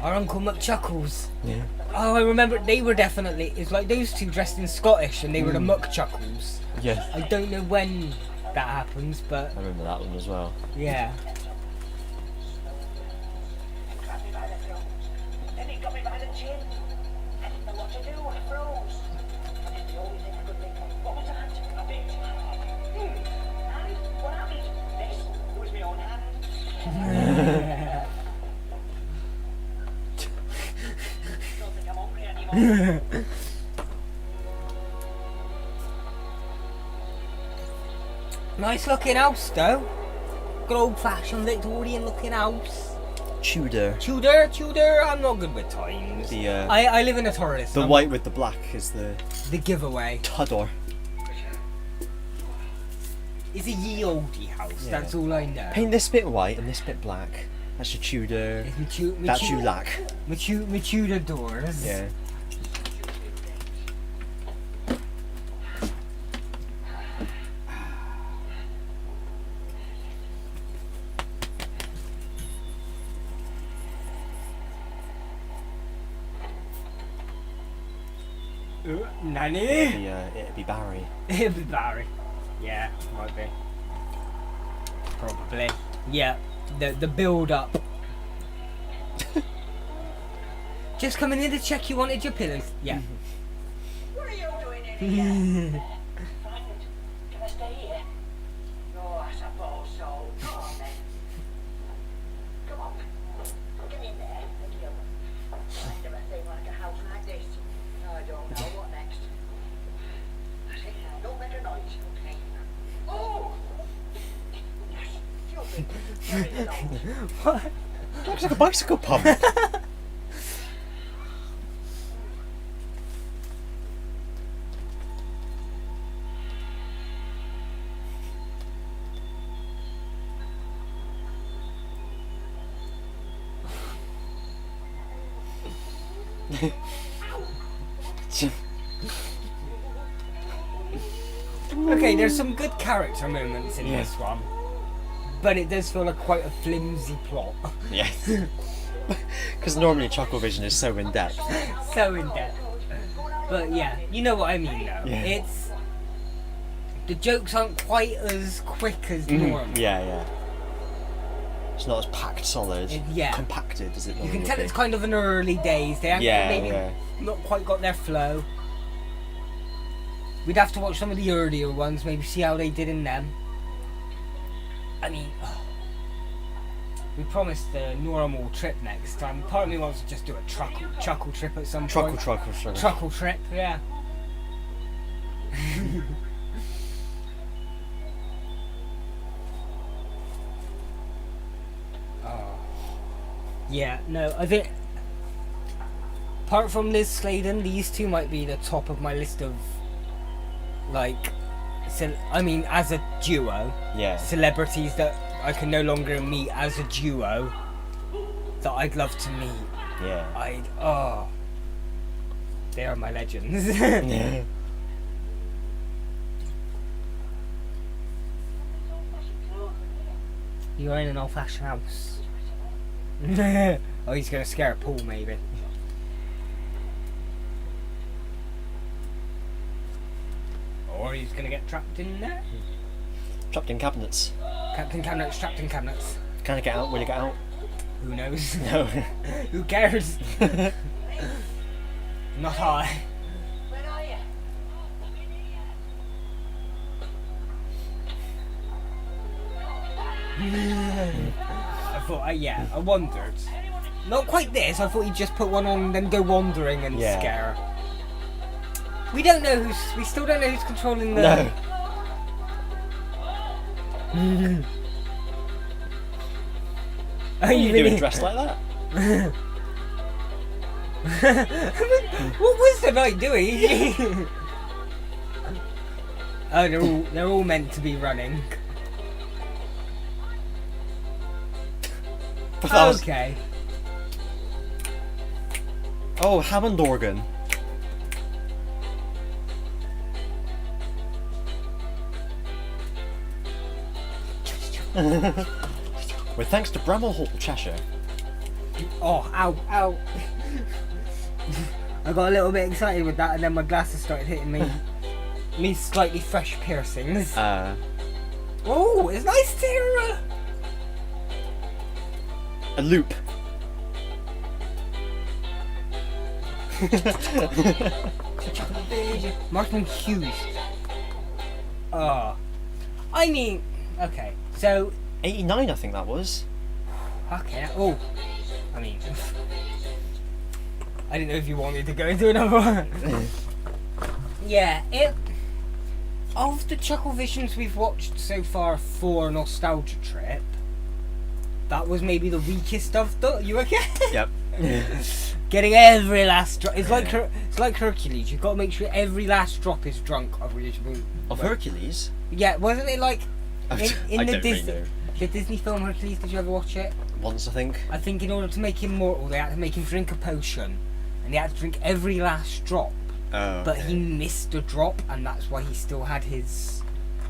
S1: our Uncle McChuckles.
S2: Yeah.
S1: Oh, I remember they were definitely. It's like those two dressed in Scottish, and they were the McChuckles.
S2: Yeah.
S1: I don't know when that happens, but
S2: I remember that one as well.
S1: yeah.
S4: Grabbed me by the throat. Then he got me by the chin. I didn't know what to do. I froze. And it's the only thing I could think of. What was that? A bit. And what happened? This was my own hand. Don't think I'm hungry anymore.
S1: Nice looking house though. Good old fashioned Victorian looking house.
S2: Tudor.
S1: Tudor, I'm not good with times.
S2: The
S1: I live in a Taurus.
S2: the white with the black is the
S1: giveaway.
S2: Tudor.
S1: It's a ye oldie house,
S2: Yeah.
S1: that's all I know.
S2: Paint this bit white and this bit black. That's your Tudor. That's you lack.
S1: My Tudor doors.
S2: Yeah.
S1: Nanny?
S2: It'd be Barry.
S1: It'd be Barry. Yeah, might be. Probably. Yeah, the build up. Just coming in to check you wanted your pillows. Yeah.
S4: What are you doing in here? Frightened. Can I stay here? No, I suppose so. Come on then. Come on. Get in there. Thank you. Find a thing like a house like this. I don't know what next. That's it now. Don't make a noise, okay? Oh! Yes. Stupid. Very loud.
S1: What?
S2: Looks like a bicycle pump.
S1: Okay, there's some good character moments in
S2: Yeah.
S1: this one, but it does feel like quite a flimsy plot.
S2: Yes. Because normally Chucklevision is so in depth.
S1: So in depth. But yeah, you know what I mean though.
S2: Yeah.
S1: It's the jokes aren't quite as quick as normal.
S2: Yeah. It's not as packed solid.
S1: Yeah.
S2: Compacted as it
S1: You
S2: normally
S1: can tell
S2: would
S1: it's
S2: be.
S1: kind of an early days. They haven't maybe
S2: Yeah.
S1: not quite got their flow. We'd have to watch some of the earlier ones, maybe see how they did in them. I mean, we promised the normal trip next time. Part of me wants to just do a chuckle trip at some point.
S2: Truckle.
S1: Truckle trip, yeah. Yeah, no, I think apart from Liz Sladen, these two might be the top of my list of like, as a duo,
S2: Yeah.
S1: celebrities that I can no longer meet as a duo that I'd love to meet.
S2: Yeah.
S1: They are my legends.
S2: Yeah.
S1: You're in an old-fashioned house. Oh, he's gonna scare Paul, maybe. Or he's gonna get trapped in there.
S2: Trapped in cabinets.
S1: Captain Cabinets, trapped in cabinets.
S2: Can I get out? Will you get out?
S1: Who knows?
S2: No.
S1: Who cares? Not I.
S4: Where are you?
S1: I thought, I wondered. Not quite this. I thought he'd just put one on and then go wandering and
S2: Yeah.
S1: scare her. We don't know we still don't know who's controlling the.
S2: No.
S1: Are
S2: You
S1: really?
S2: doing dressed like that?
S1: What was the knight doing? Oh, they're all meant to be running.
S2: But that was-
S1: Okay.
S2: Oh, Hammond organ. With thanks to Bramwell Hall, Cheshire.
S1: Oh, ow. I got a little bit excited with that, and then my glasses started hitting me slightly fresh piercings. Oh, it's nice to hear
S2: A loop.
S1: Martin Hughes. I mean, okay, so
S2: 89, I think that was.
S1: okay. Oh, I mean, I didn't know if you wanted to go into another one. Yeah, Of the Chuckle Visions we've watched so far for Nostalgia Trip, that was maybe the weakest of the. You okay?
S2: Yep.
S1: Getting every last drop. It's like Hercules. You've got to make sure every last drop is drunk.
S2: Of Hercules?
S1: Yeah, wasn't it like in
S2: I
S1: the
S2: don't really
S1: Disney
S2: know.
S1: the Disney film Hercules? Did you ever watch it?
S2: Once, I think.
S1: I think in order to make him mortal, they had to make him drink a potion, and they had to drink every last drop.
S2: Oh.
S1: But
S2: okay.
S1: he missed a drop, and that's why he still had his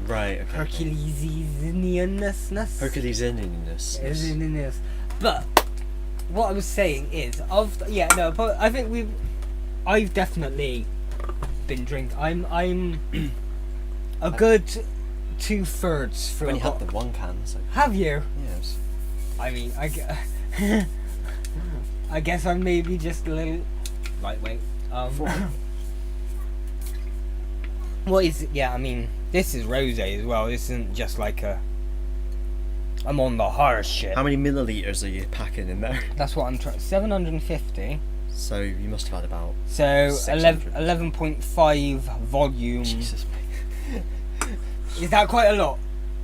S2: Right. Okay.
S1: Herculesianness.
S2: Herculesianness.
S1: But what I was saying is, but I think I've definitely been drinking. I'm a good 2/3 through.
S2: When you had the one can, so.
S1: Have you?
S2: Yes.
S1: I mean, I guess I'm maybe just a little lightweight. What is it? Yeah, I mean, this is rosé as well. This isn't just like I'm on the harsh shit.
S2: How many milliliters are you packing in there?
S1: That's what I'm trying. 750.
S2: So you must have had about.
S1: So
S2: 600.
S1: 11.5 volume.
S2: Jesus.
S1: Is that quite a lot?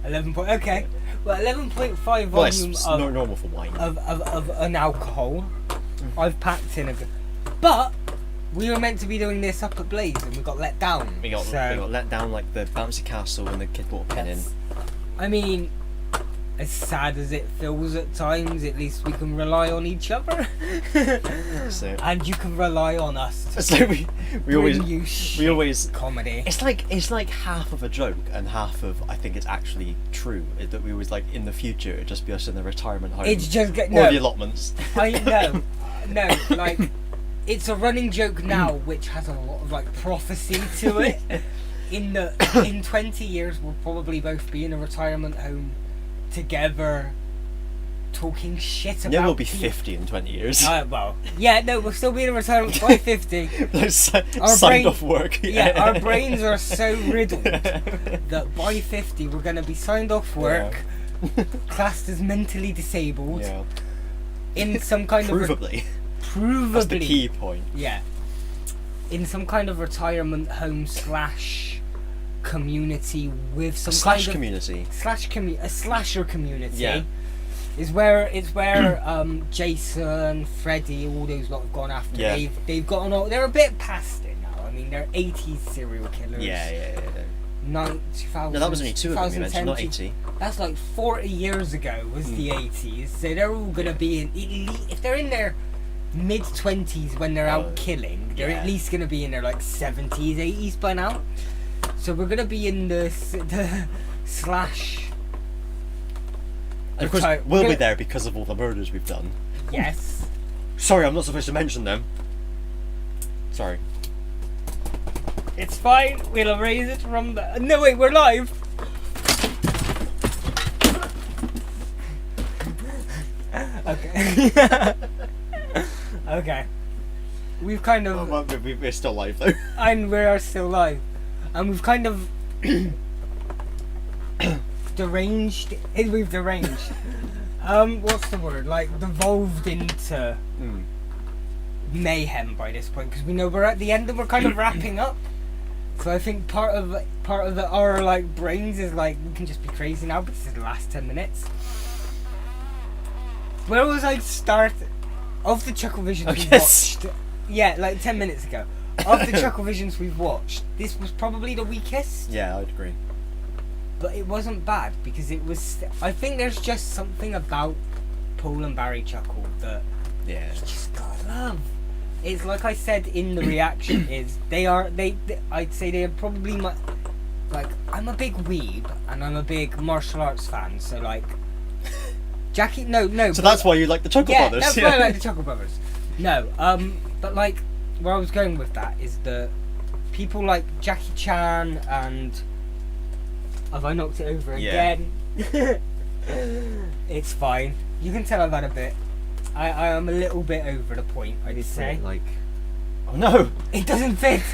S1: 11. Okay. Well, 11.5 volume
S2: Well, it's normal for wine.
S1: of an alcohol. I've packed in a good. But we were meant to be doing this up at Blaze, and we got let down.
S2: We got let down like the bouncy castle when the kid brought a pin in.
S1: I mean, as sad as it feels at times, at least we can rely on each other.
S2: So.
S1: And you can rely on us. To
S2: So we always
S1: comedy.
S2: It's like half of a joke and half of I think it's actually true. That we always like in the future it'd just be us in the retirement home.
S1: It's just
S2: or the allotments.
S1: I know, no, like it's a running joke now, which has a lot of like prophecy to it. In 20 years, we'll probably both be in a retirement home together, talking shit about.
S2: Yeah, we'll be 50 in 20 years.
S1: We'll still be in a retirement by 50.
S2: Signed off work.
S1: Yeah, our brains are so riddled that by 50 we're going to be signed off work, classed as mentally disabled, in some kind
S2: Provably.
S1: Provably.
S2: That's the key point.
S1: Yeah. In some kind of retirement home / community with some
S2: a
S1: slasher community.
S2: Yeah.
S1: Is where Jason, Freddy, all those lot have gone after.
S2: Yeah.
S1: They've gotten all. They're a bit past it now. I mean, they're 80s serial killers.
S2: Yeah.
S1: 2000.
S2: No, that was only 2 of them you mentioned, not 80.
S1: That's like 40 years ago was the 80s. So they're all gonna be in. If they're in their mid-20s when they're out killing, they're at least gonna be in their like 70s, 80s by now. So we're gonna be in the slash.
S2: And of course, we'll be there because of all the murders we've done.
S1: Yes.
S2: Sorry, I'm not supposed to mention them. Sorry.
S1: It's fine. We'll erase it from the. No, wait, we're live. Okay. Okay. We've kind of.
S2: Well, we're still live though.
S1: And we are still live. And we've kind of deranged. We've deranged. What's the word? Like devolved into mayhem by this point, because we know we're at the end and we're kind of wrapping up. So I think part of our like brains is like we can just be crazy now, but this is the last 10 minutes. Where was I started? Of the Chuckle Visions we watched, yeah, like 10 minutes ago. Of the Chuckle Visions we've watched, this was probably the weakest.
S2: Yeah, I'd agree.
S1: But it wasn't bad because it was. I think there's just something about Paul and Barry Chuckle that you just gotta love. It's like I said in the reaction. Is they I'd say they are probably my. Like I'm a big weeb and I'm a big martial arts fan. So like. Jackie, no.
S2: So that's why you like the Chuckle Brothers.
S1: That's why I like the Chuckle Brothers. No, but like where I was going with that is that people like Jackie Chan and have I knocked it over again? It's fine. You can tell I've had a bit. I am a little bit over the point. I'd say.
S2: Like, oh no,
S1: it doesn't fit.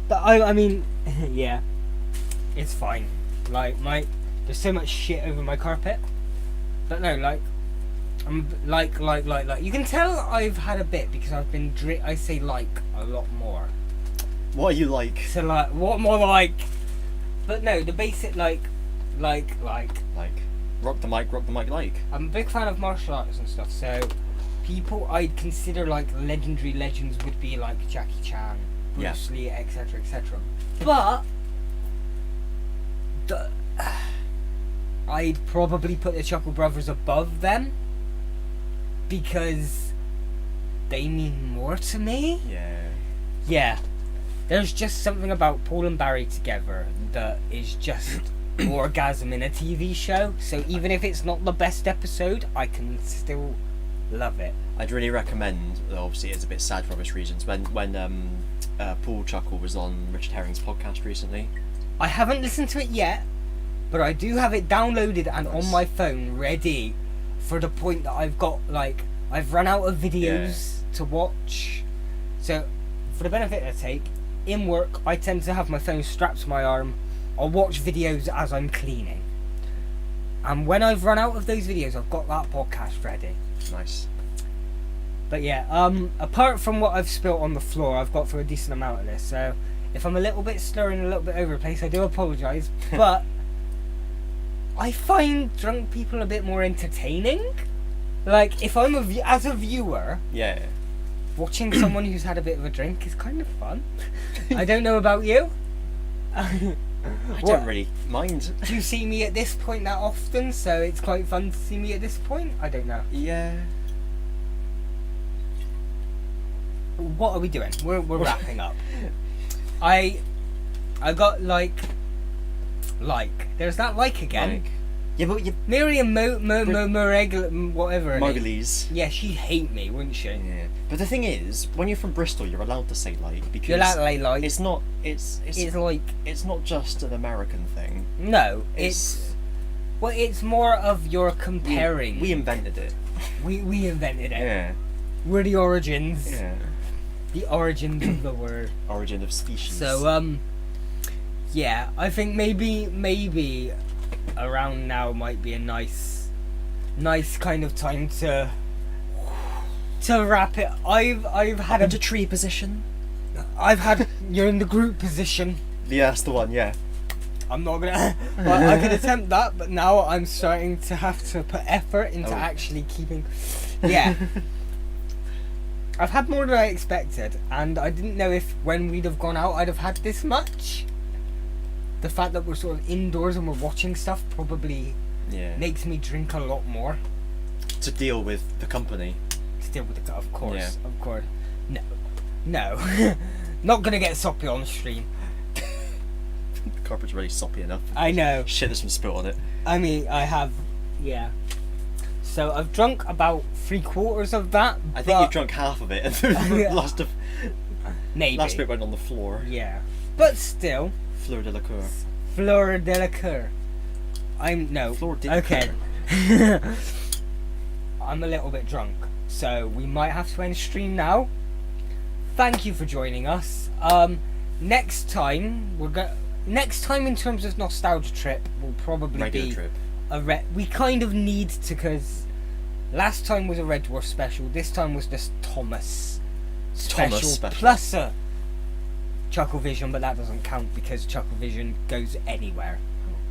S1: But I mean, yeah, it's fine. Like there's so much shit over my carpet. But no, like, I'm like. You can tell I've had a bit because I've been I say like a lot more.
S2: what are you like?
S1: So like, what more like? But no, the basic like.
S2: Like, rock the mic, like.
S1: I'm a big fan of martial arts and stuff, so people I'd consider like legendary legends would be like Jackie Chan, Bruce Lee, etc., etc. But I'd probably put the Chuckle Brothers above them because they mean more to me. Yeah. There's just something about Paul and Barry together that is just orgasm in a TV show. So even if it's not the best episode, I can still love it.
S2: I'd really recommend, obviously it's a bit sad for obvious reasons, when Paul Chuckle was on Richard Herring's podcast recently.
S1: I haven't listened to it yet, but I do have it downloaded and on my phone ready for the point that I've got, like, I've run out of videos to watch. So for the benefit I take, in work I tend to have my phone strapped to my arm. I'll watch videos as I'm cleaning. And when I've run out of those videos, I've got that podcast ready.
S2: Nice.
S1: But yeah, apart from what I've spilt on the floor, I've got through a decent amount of this. So if I'm a little bit slurring, a little bit over the place, I do apologise. But I find drunk people a bit more entertaining. Like, if I'm as a viewer, watching someone who's had a bit of a drink is kind of fun. I don't know about you.
S2: I don't really mind.
S1: Do you see me at this point that often, so it's quite fun to see me at this point? I don't know.
S2: Yeah.
S1: What are we doing? We're wrapping up. I got like. There's that like again.
S2: Yeah, but you...
S1: Miriam whatever.
S2: Margulies.
S1: Yeah, she'd hate me, wouldn't she?
S2: Yeah. But the thing is, when you're from Bristol, you're allowed to say like, because
S1: you're allowed to say like.
S2: It's not. It's
S1: like.
S2: It's not just an American thing.
S1: No, it's. Well, it's more of your comparing.
S2: We invented it.
S1: We invented it.
S2: Yeah.
S1: We're the origins.
S2: Yeah.
S1: The origins of the word.
S2: Origin of species.
S1: So yeah, I think maybe around now might be a nice kind of time to wrap it. I've had
S2: a tree position.
S1: You're in the group position.
S2: Yeah, that's the one. Yeah.
S1: I'm not gonna. Well, I could attempt that, but now I'm starting to have to put effort into actually keeping. Yeah. I've had more than I expected, and I didn't know if when we'd have gone out I'd have had this much. The fact that we're sort of indoors and we're watching stuff probably makes me drink a lot more.
S2: To deal with the company.
S1: To deal with the, of course. No. Not gonna get soppy on the stream.
S2: The carpet's really soppy enough.
S1: I know.
S2: Shit, there's some spilt on it.
S1: I mean, I have, So I've drunk about 3/4 of that.
S2: I think you've drunk half of it, and the last bit went on the floor.
S1: Yeah, but still.
S2: Fleur de la cour.
S1: Fleur de la cour. Okay. I'm a little bit drunk, so we might have to end stream now. Thank you for joining us. Next time in terms of nostalgia trip will probably
S2: regular
S1: be
S2: trip.
S1: We kind of need to, because last time was a Red Dwarf special. This time was just Thomas special. Plus a Chucklevision, but that doesn't count because Chucklevision goes anywhere.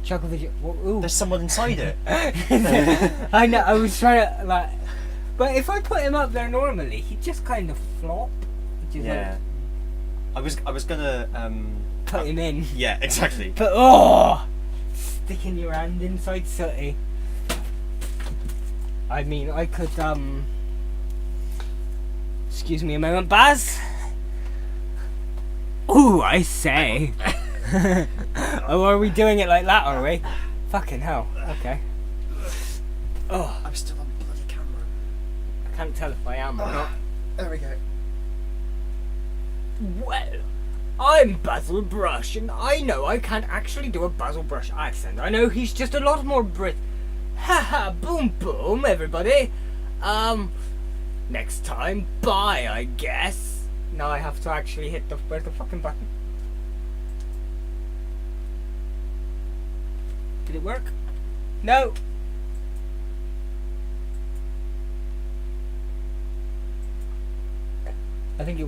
S1: Chucklevision. Ooh.
S2: There's someone inside it.
S1: I know. I was trying to but if I put him up there normally, he'd just kind of flop.
S2: Yeah. I was gonna
S1: put him in.
S2: Yeah, exactly.
S1: But sticking your hand inside Sooty. I mean, I could excuse me a moment, Baz. Ooh, I say. Oh, are we doing it like that, are we? Fucking hell. Okay. Oh,
S2: I'm still on bloody camera.
S1: I can't tell if I am or not.
S2: There we go.
S1: Well, I'm Basil Brush, and I know I can't actually do a Basil Brush accent. I know he's just a lot more Brit. Haha, boom boom, everybody. Next time, bye, I guess. Now I have to actually hit where's the fucking button? Did it work? No. I think it